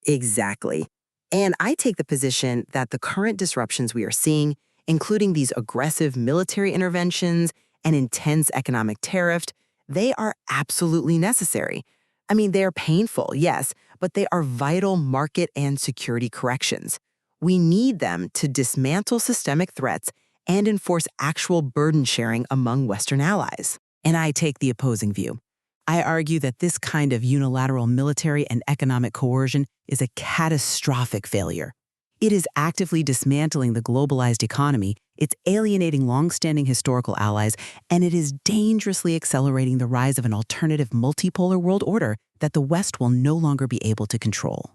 Exactly. And I take the position that the current disruptions we are seeing, including these aggressive military interventions and intense economic tariffs, they are absolutely necessary. I mean, they are painful, yes, but they are vital market and security corrections. We need them to dismantle systemic threats and enforce actual burden sharing among Western allies. And I take the opposing view. I argue that this kind of unilateral military and economic coercion is a catastrophic failure. It is actively dismantling the globalized economy, it's alienating long-standing historical allies, and it is dangerously accelerating the rise of an alternative multipolar world order that the West will no longer be able to control.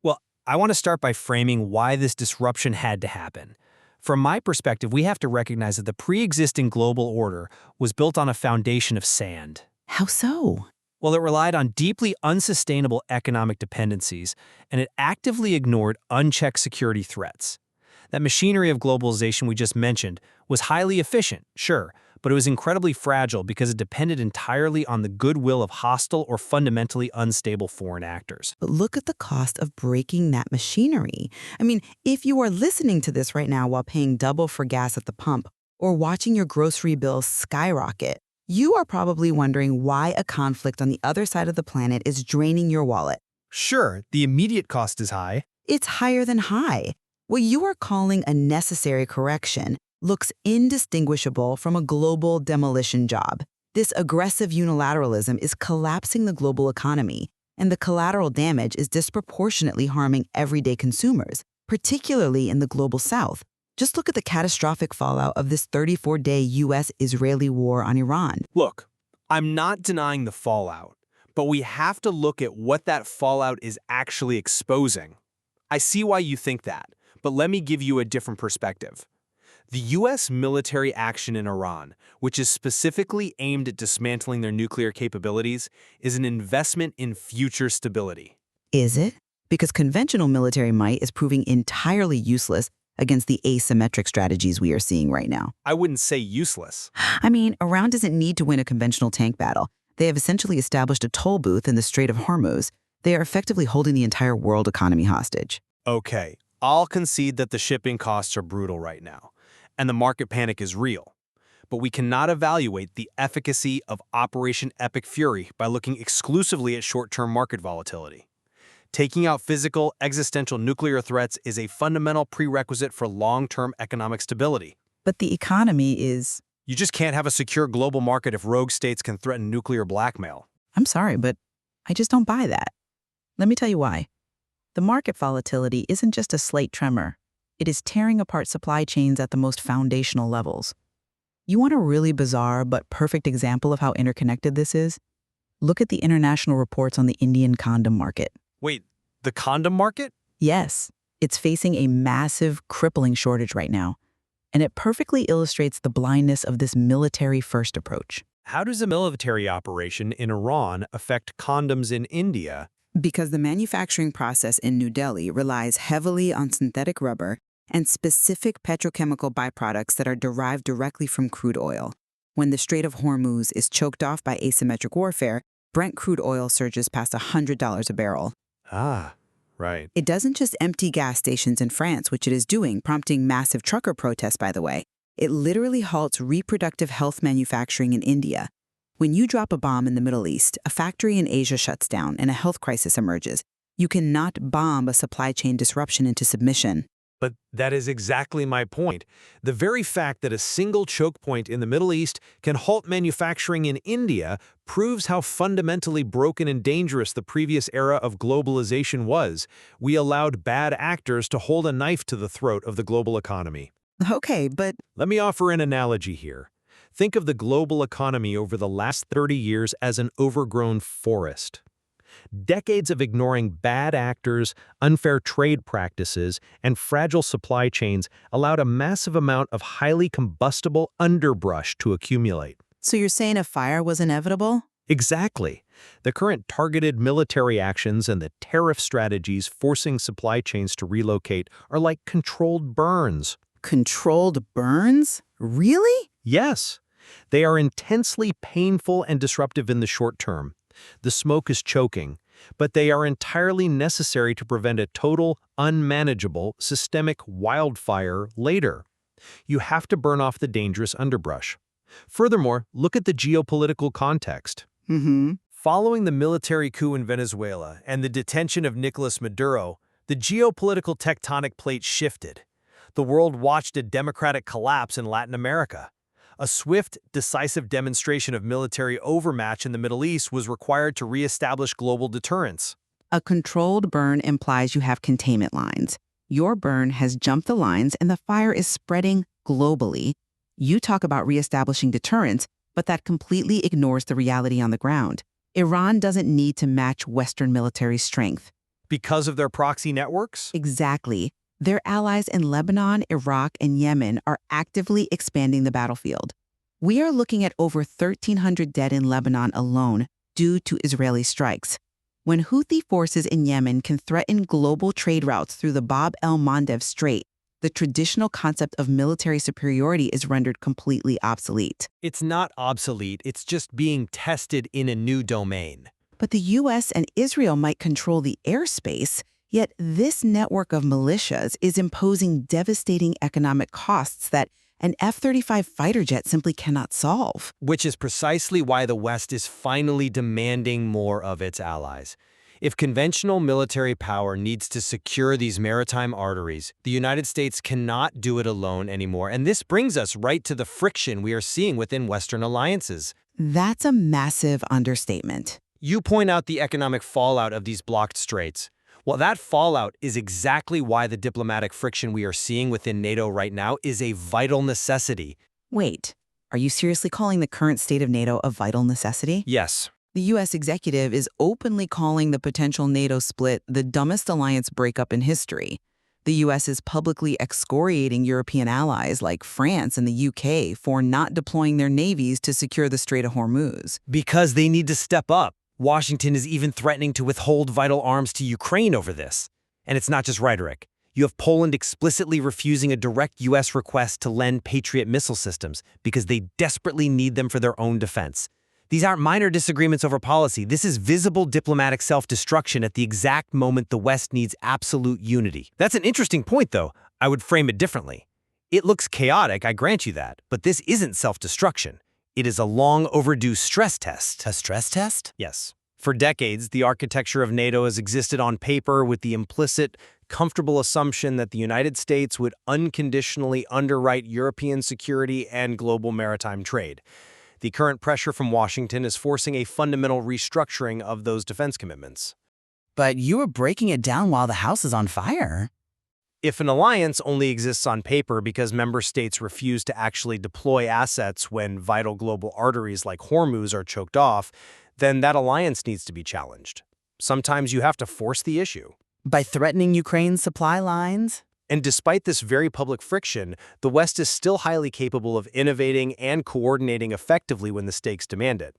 Well, I want to start by framing why this disruption had to happen. From my perspective, we have to recognize that the pre-existing global order was built on a foundation of sand. How so? Well, it relied on deeply unsustainable economic dependencies, and it actively ignored unchecked security threats. That machinery of globalization we just mentioned was highly efficient, sure, but it was incredibly fragile because it depended entirely on the goodwill of hostile or fundamentally unstable foreign actors. But look at the cost of breaking that machinery. I mean, if you are listening to this right now while paying double for gas at the pump or watching your grocery bill skyrocket, you are probably wondering why a conflict on the other side of the planet is draining your wallet. Sure, the immediate cost is high. It's higher than high. What you are calling a necessary correction looks indistinguishable from a global demolition job. This aggressive unilateralism is collapsing the global economy, and the collateral damage is disproportionately harming everyday consumers, particularly in the global south. Just look at the catastrophic fallout of this 34-day U.S.-Israeli war on Iran. Look, I'm not denying the fallout, but we have to look at what that fallout is actually exposing. I see why you think that, but let me give you a different perspective. The U.S. military action in Iran, which is specifically aimed at dismantling their nuclear capabilities, is an investment in future stability. Is it? Because conventional military might is proving entirely useless against the asymmetric strategies we are seeing right now. I wouldn't say useless. I mean, Iran doesn't need to win a conventional tank battle. They have essentially established a toll booth in the Strait of Hormuz. They are effectively holding the entire world economy hostage. Okay, I'll concede that the shipping costs are brutal right now, and the market panic is real. But we cannot evaluate the efficacy of Operation Epic Fury by looking exclusively at short-term market volatility. Taking out physical, existential nuclear threats is a fundamental prerequisite for long-term economic stability. But the economy is... You just can't have a secure global market if rogue states can threaten nuclear blackmail. I'm sorry, but I just don't buy that. Let me tell you why. The market volatility isn't just a slight tremor. It is tearing apart supply chains at the most foundational levels. You want a really bizarre but perfect example of how interconnected this is? Look at the international reports on the Indian condom market. Wait, the condom market? Yes, it's facing a massive, crippling shortage right now. And it perfectly illustrates the blindness of this military-first approach. How does a military operation in Iran affect condoms in India? Because the manufacturing process in New Delhi relies heavily on synthetic rubber and specific petrochemical byproducts that are derived directly from crude oil. When the Strait of Hormuz is choked off by asymmetric warfare, Brent crude oil surges past $100 a barrel. Ah, right. It doesn't just empty gas stations in France, which it is doing, prompting massive trucker protests, by the way. It literally halts reproductive health manufacturing in India. When you drop a bomb in the Middle East, a factory in Asia shuts down and a health crisis emerges. You cannot bomb a supply chain disruption into submission. But that is exactly my point. The very fact that a single choke point in the Middle East can halt manufacturing in India proves how fundamentally broken and dangerous the previous era of globalization was. We allowed bad actors to hold a knife to the throat of the global economy. Okay, but... Let me offer an analogy here. Think of the global economy over the last 30 years as an overgrown forest. Decades of ignoring bad actors, unfair trade practices, and fragile supply chains allowed a massive amount of highly combustible underbrush to accumulate. So you're saying a fire was inevitable? Exactly. The current targeted military actions and the tariff strategies forcing supply chains to relocate are like controlled burns. Controlled burns? Really? Yes. They are intensely painful and disruptive in the short term. The smoke is choking, but they are entirely necessary to prevent a total, unmanageable, systemic wildfire later. You have to burn off the dangerous underbrush. Furthermore, look at the geopolitical context. Following the military coup in Venezuela and the detention of Nicolas Maduro, the geopolitical tectonic plate shifted. The world watched a democratic collapse in Latin America. A swift, decisive demonstration of military overmatch in the Middle East was required to reestablish global deterrence. A controlled burn implies you have containment lines. Your burn has jumped the lines and the fire is spreading globally. You talk about reestablishing deterrence, but that completely ignores the reality on the ground. Iran doesn't need to match Western military strength. Because of their proxy networks? Exactly. Their allies in Lebanon, Iraq, and Yemen are actively expanding the battlefield. We are looking at over 1,300 dead in Lebanon alone due to Israeli strikes. When Houthi forces in Yemen can threaten global trade routes through the Bab el-Mandeb Strait, the traditional concept of military superiority is rendered completely obsolete. It's not obsolete, it's just being tested in a new domain. But the U.S. and Israel might control the airspace, yet this network of militias is imposing devastating economic costs that an F-35 fighter jet simply cannot solve. Which is precisely why the West is finally demanding more of its allies. If conventional military power needs to secure these maritime arteries, the United States cannot do it alone anymore. And this brings us right to the friction we are seeing within Western alliances. That's a massive understatement. You point out the economic fallout of these blocked straits. Well, that fallout is exactly why the diplomatic friction we are seeing within NATO right now is a vital necessity. Wait, are you seriously calling the current state of NATO a vital necessity? Yes. The U.S. executive is openly calling the potential NATO split the dumbest alliance breakup in history. The U.S. is publicly excoriating European allies like France and the U.K. for not deploying their navies to secure the Strait of Hormuz. Because they need to step up. Washington is even threatening to withhold vital arms to Ukraine over this. And it's not just rhetoric. You have Poland explicitly refusing a direct U.S. request to lend Patriot missile systems because they desperately need them for their own defense. These aren't minor disagreements over policy. This is visible diplomatic self-destruction at the exact moment the West needs absolute unity. That's an interesting point, though. I would frame it differently. It looks chaotic, I grant you that, but this isn't self-destruction. It is a long overdue stress test. A stress test? Yes. For decades, the architecture of NATO has existed on paper with the implicit, comfortable assumption that the United States would unconditionally underwrite European security and global maritime trade. The current pressure from Washington is forcing a fundamental restructuring of those defense commitments. But you were breaking it down while the house is on fire. If an alliance only exists on paper because member states refuse to actually deploy assets when vital global arteries like Hormuz are choked off, then that alliance needs to be challenged. Sometimes you have to force the issue. By threatening Ukraine's supply lines? And despite this very public friction, the West is still highly capable of innovating and coordinating effectively when the stakes demand it.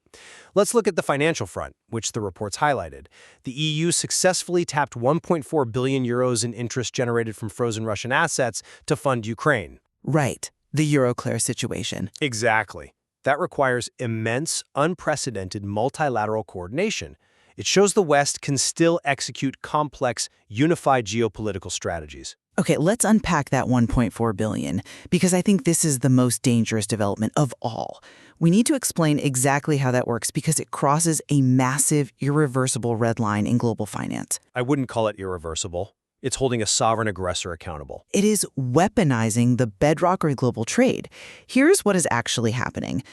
Let's look at the financial front, which the reports highlighted. The EU successfully tapped 1.4 billion euros in interest generated from frozen Russian assets to fund Ukraine. Right, the Euroclear situation. Exactly. That requires immense, unprecedented multilateral coordination. It shows the West can still execute complex, unified geopolitical strategies. Okay, let's unpack that 1.4 billion, because I think this is the most dangerous development of all. We need to explain exactly how that works because it crosses a massive, irreversible red line in global finance. I wouldn't call it irreversible. It's holding a sovereign aggressor accountable. It is weaponizing the bedrock of global trade. Here's what is actually happening.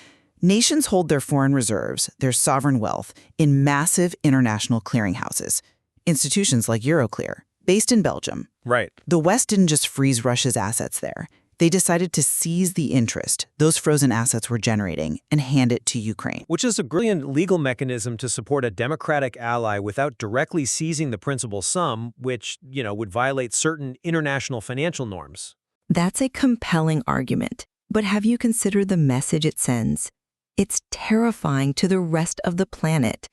Nations hold their foreign reserves, their sovereign wealth, in massive international clearinghouses. Institutions like Euroclear, based in Belgium. Right. The West didn't just freeze Russia's assets there. They decided to seize the interest those frozen assets were generating and hand it to Ukraine. Which is a brilliant legal mechanism to support a democratic ally without directly seizing the principal sum, which, would violate certain international financial norms. That's a compelling argument. But have you considered the message it sends? It's terrifying to the rest of the planet.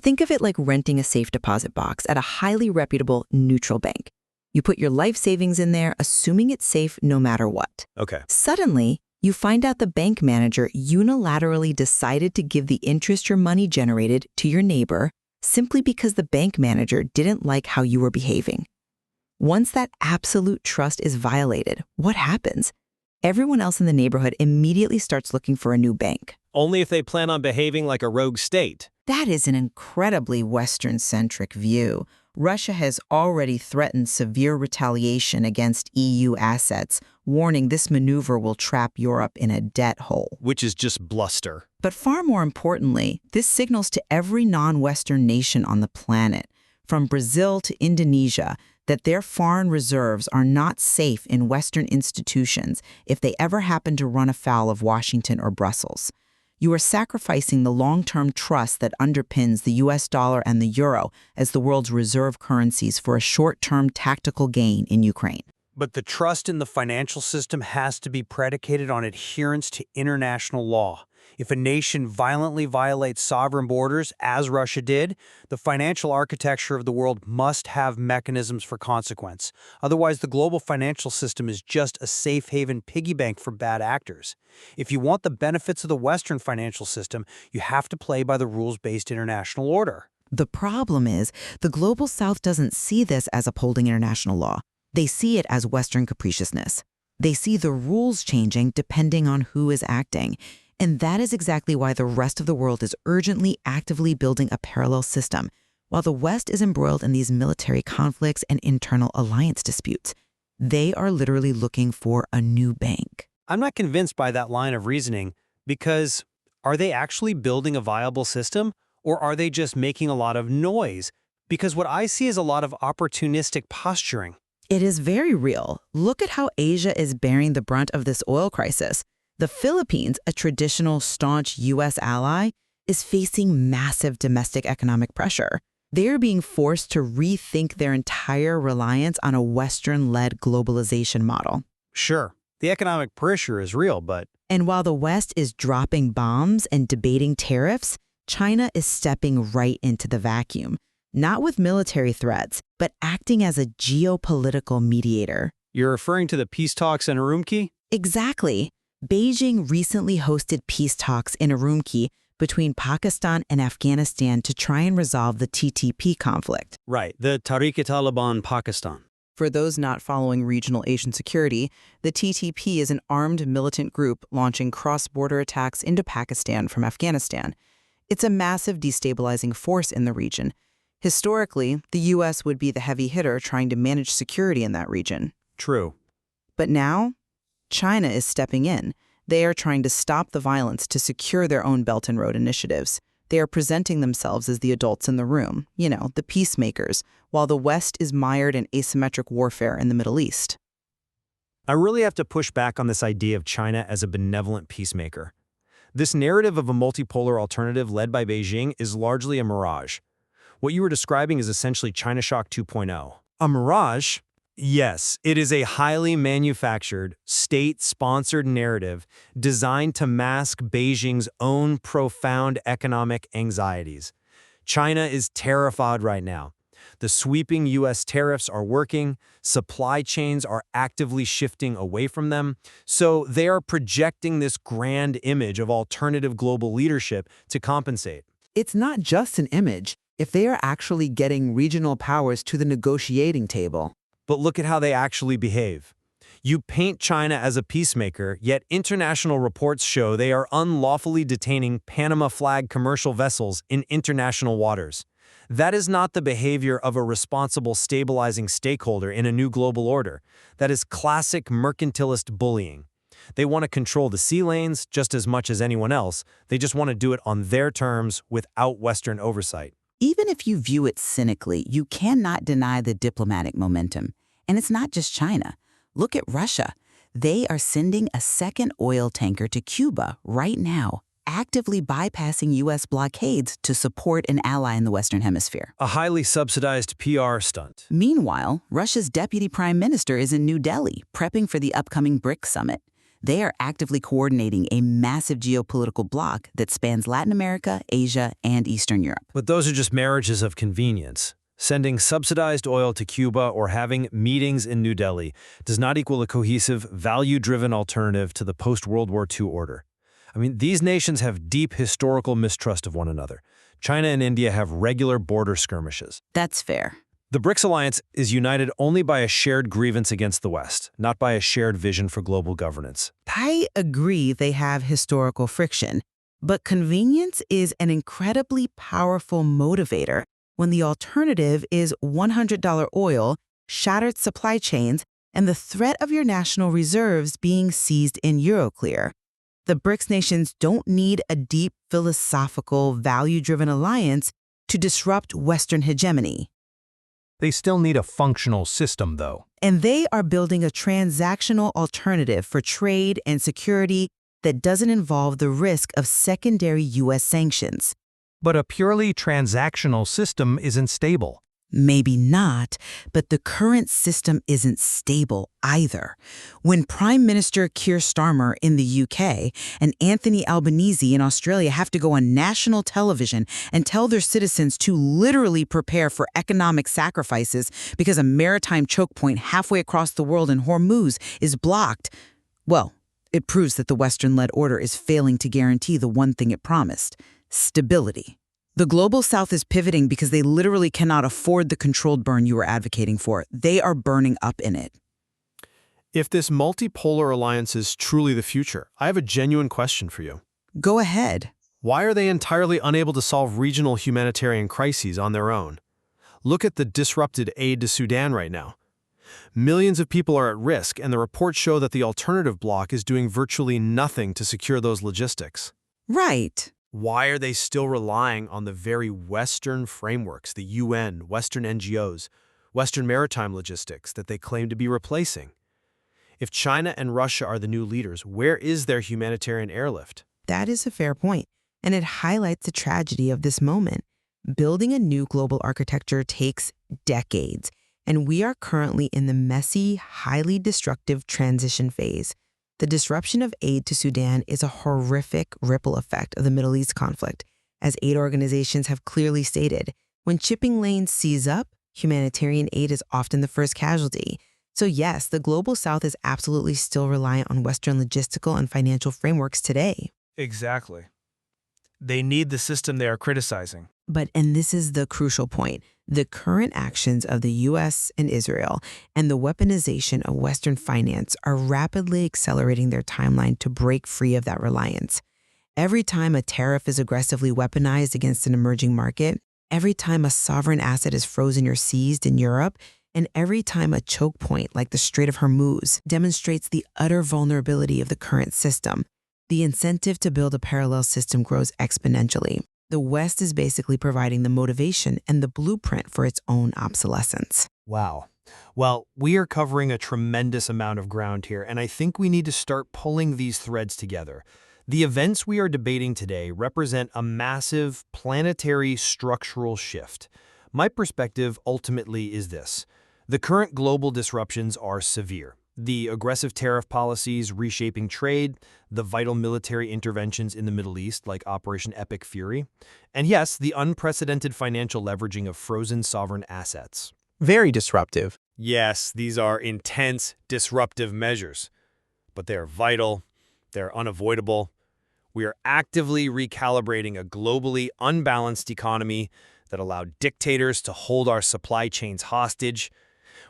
Think of it like renting a safe deposit box at a highly reputable neutral bank. You put your life savings in there, assuming it's safe no matter what. Okay. Suddenly, you find out the bank manager unilaterally decided to give the interest your money generated to your neighbor simply because the bank manager didn't like how you were behaving. Once that absolute trust is violated, what happens? Everyone else in the neighborhood immediately starts looking for a new bank. Only if they plan on behaving like a rogue state. That is an incredibly Western-centric view. Russia has already threatened severe retaliation against EU assets, warning this maneuver will trap Europe in a debt hole. Which is just bluster. But far more importantly, this signals to every non-Western nation on the planet, from Brazil to Indonesia, that their foreign reserves are not safe in Western institutions if they ever happen to run afoul of Washington or Brussels. You are sacrificing the long-term trust that underpins the US dollar and the euro as the world's reserve currencies for a short-term tactical gain in Ukraine. But the trust in the financial system has to be predicated on adherence to international law. If a nation violently violates sovereign borders, as Russia did, the financial architecture of the world must have mechanisms for consequence. Otherwise, the global financial system is just a safe haven piggy bank for bad actors. If you want the benefits of the Western financial system, you have to play by the rules-based international order. The problem is, the Global South doesn't see this as upholding international law. They see it as Western capriciousness. They see the rules changing depending on who is acting. And that is exactly why the rest of the world is urgently, actively building a parallel system, while the West is embroiled in these military conflicts and internal alliance disputes. They are literally looking for a new bank. I'm not convinced by that line of reasoning because are they actually building a viable system or are they just making a lot of noise? Because what I see is a lot of opportunistic posturing. It is very real. Look at how Asia is bearing the brunt of this oil crisis. The Philippines, a traditional staunch U.S. ally, is facing massive domestic economic pressure. They are being forced to rethink their entire reliance on a Western-led globalization model. Sure, the economic pressure is real, but... And while the West is dropping bombs and debating tariffs, China is stepping right into the vacuum, not with military threats, but acting as a geopolitical mediator. You're referring to the peace talks in Urumqi? Exactly. Beijing recently hosted peace talks in Urumqi between Pakistan and Afghanistan to try and resolve the TTP conflict. Right, the Tariq-e-Taliban Pakistan. For those not following regional Asian security, the TTP is an armed militant group launching cross-border attacks into Pakistan from Afghanistan. It's a massive destabilizing force in the region. Historically, the U.S. would be the heavy hitter trying to manage security in that region. True. But now, China is stepping in. They are trying to stop the violence to secure their own Belt and Road initiatives. They are presenting themselves as the adults in the room, the peacemakers, while the West is mired in asymmetric warfare in the Middle East. I really have to push back on this idea of China as a benevolent peacemaker. This narrative of a multipolar alternative led by Beijing is largely a mirage. What you were describing is essentially China Shock 2.0. A mirage? Yes, it is a highly manufactured, state-sponsored narrative designed to mask Beijing's own profound economic anxieties. China is terrified right now. The sweeping U.S. tariffs are working, supply chains are actively shifting away from them, so they are projecting this grand image of alternative global leadership to compensate. It's not just an image. If they are actually getting regional powers to the negotiating table. But look at how they actually behave. You paint China as a peacemaker, yet international reports show they are unlawfully detaining Panama flag commercial vessels in international waters. That is not the behavior of a responsible stabilizing stakeholder in a new global order. That is classic mercantilist bullying. They want to control the sea lanes just as much as anyone else. They just want to do it on their terms without Western oversight. Even if you view it cynically, you cannot deny the diplomatic momentum. And it's not just China. Look at Russia. They are sending a second oil tanker to Cuba right now, actively bypassing U.S. blockades to support an ally in the Western Hemisphere. A highly subsidized PR stunt. Meanwhile, Russia's deputy prime minister is in New Delhi, prepping for the upcoming BRICS summit. They are actively coordinating a massive geopolitical bloc that spans Latin America, Asia, and Eastern Europe. But those are just marriages of convenience. Sending subsidized oil to Cuba or having meetings in New Delhi does not equal a cohesive, value-driven alternative to the post-World War II order. I mean, these nations have deep historical mistrust of one another. China and India have regular border skirmishes. That's fair. The BRICS alliance is united only by a shared grievance against the West, not by a shared vision for global governance. I agree they have historical friction, but convenience is an incredibly powerful motivator when the alternative is $100 oil, shattered supply chains, and the threat of your national reserves being seized in Euroclear. The BRICS nations don't need a deep philosophical, value-driven alliance to disrupt Western hegemony. They still need a functional system, though. And they are building a transactional alternative for trade and security that doesn't involve the risk of secondary U.S. sanctions. But a purely transactional system isn't stable. Maybe not, but the current system isn't stable either. When Prime Minister Keir Starmer in the UK and Anthony Albanese in Australia have to go on national television and tell their citizens to literally prepare for economic sacrifices because a maritime choke point halfway across the world in Hormuz is blocked, well, it proves that the Western-led order is failing to guarantee the one thing it promised: stability. The Global South is pivoting because they literally cannot afford the controlled burn you are advocating for. They are burning up in it. If this multipolar alliance is truly the future, I have a genuine question for you. Go ahead. Why are they entirely unable to solve regional humanitarian crises on their own? Look at the disrupted aid to Sudan right now. Millions of people are at risk, and the reports show that the alternative bloc is doing virtually nothing to secure those logistics. Right. Why are they still relying on the very Western frameworks, the UN, Western NGOs, Western maritime logistics that they claim to be replacing? If China and Russia are the new leaders, where is their humanitarian airlift? That is a fair point, and it highlights the tragedy of this moment. Building a new global architecture takes decades, and we are currently in the messy, highly destructive transition phase. The disruption of aid to Sudan is a horrific ripple effect of the Middle East conflict. As aid organizations have clearly stated, when shipping lanes seize up, humanitarian aid is often the first casualty. So yes, the Global South is absolutely still reliant on Western logistical and financial frameworks today. Exactly. They need the system they are criticizing. And this is the crucial point, the current actions of the U.S. and Israel and the weaponization of Western finance are rapidly accelerating their timeline to break free of that reliance. Every time a tariff is aggressively weaponized against an emerging market, every time a sovereign asset is frozen or seized in Europe, and every time a choke point like the Strait of Hormuz demonstrates the utter vulnerability of the current system, the incentive to build a parallel system grows exponentially. The West is basically providing the motivation and the blueprint for its own obsolescence. Wow. Well, we are covering a tremendous amount of ground here, and I think we need to start pulling these threads together. The events we are debating today represent a massive planetary structural shift. My perspective ultimately is this. The current global disruptions are severe. The aggressive tariff policies reshaping trade, the vital military interventions in the Middle East like Operation Epic Fury, and yes, the unprecedented financial leveraging of frozen sovereign assets. Very disruptive. Yes, these are intense, disruptive measures, but they are vital, they're unavoidable. We are actively recalibrating a globally unbalanced economy that allowed dictators to hold our supply chains hostage.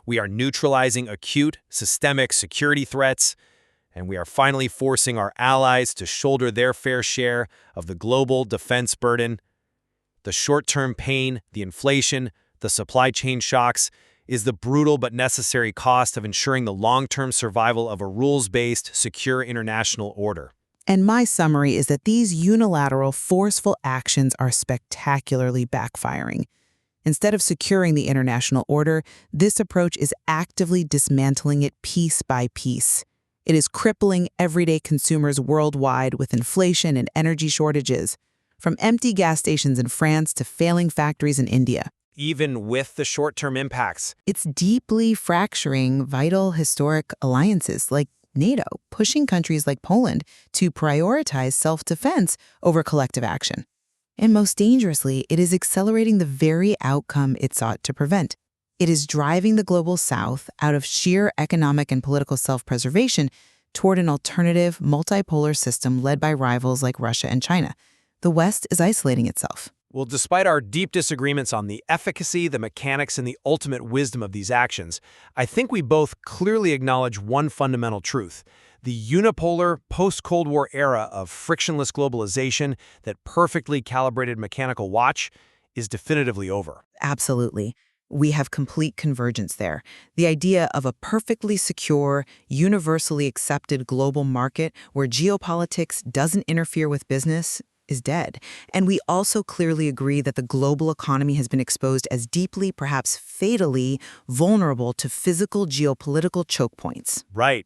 We are neutralizing acute, systemic security threats, and we are finally forcing our allies to shoulder their fair share of the global defense burden. The short-term pain, the inflation, the supply chain shocks is the brutal but necessary cost of ensuring the long-term survival of a rules-based, secure international order. And my summary is that these unilateral, forceful actions are spectacularly backfiring. Instead of securing the international order, this approach is actively dismantling it piece by piece. It is crippling everyday consumers worldwide with inflation and energy shortages, from empty gas stations in France to failing factories in India. Even with the short-term impacts. It's deeply fracturing vital historic alliances like NATO, pushing countries like Poland to prioritize self-defense over collective action. And most dangerously, it is accelerating the very outcome it sought to prevent. It is driving the Global South out of sheer economic and political self-preservation toward an alternative, multipolar system led by rivals like Russia and China. The West is isolating itself. Well, despite our deep disagreements on the efficacy, the mechanics, and the ultimate wisdom of these actions, I think we both clearly acknowledge one fundamental truth. The unipolar, post-Cold War era of frictionless globalization that perfectly calibrated mechanical watch is definitively over. Absolutely. We have complete convergence there. The idea of a perfectly secure, universally accepted global market where geopolitics doesn't interfere with business, is dead. And we also clearly agree that the global economy has been exposed as deeply, perhaps fatally, vulnerable to physical geopolitical choke points. Right.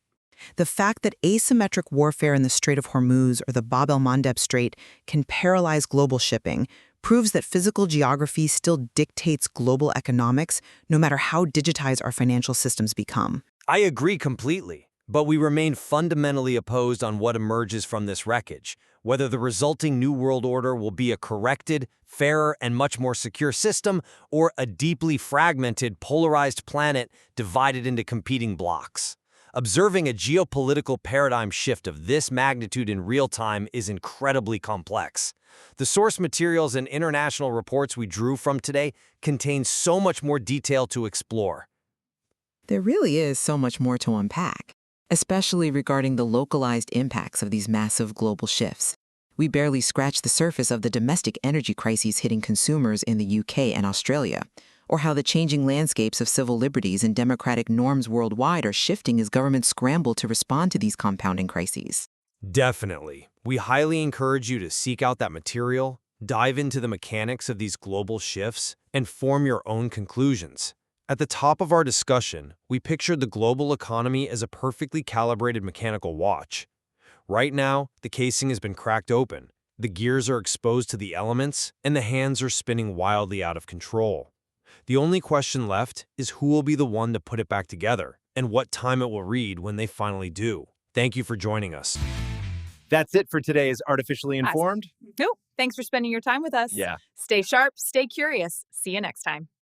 The fact that asymmetric warfare in the Strait of Hormuz or the Bab el-Mandeb Strait can paralyze global shipping proves that physical geography still dictates global economics, no matter how digitized our financial systems become. I agree completely, but we remain fundamentally opposed on what emerges from this wreckage, whether the resulting New World Order will be a corrected, fairer, and much more secure system, or a deeply fragmented, polarized planet divided into competing blocks. Observing a geopolitical paradigm shift of this magnitude in real time is incredibly complex. The source materials and international reports we drew from today contain so much more detail to explore. There really is so much more to unpack, especially regarding the localized impacts of these massive global shifts. We barely scratched the surface of the domestic energy crises hitting consumers in the UK and Australia, or how the changing landscapes of civil liberties and democratic norms worldwide are shifting as governments scramble to respond to these compounding crises. Definitely. We highly encourage you to seek out that material, dive into the mechanics of these global shifts, and form your own conclusions. At the top of our discussion, we pictured the global economy as a perfectly calibrated mechanical watch. Right now, the casing has been cracked open, the gears are exposed to the elements, and the hands are spinning wildly out of control. The only question left is who will be the one to put it back together, and what time it will read when they finally do. Thank you for joining us. That's it for today's Artificially Informed. Nope. Thanks for spending your time with us. Yeah. Stay sharp, stay curious. See you next time.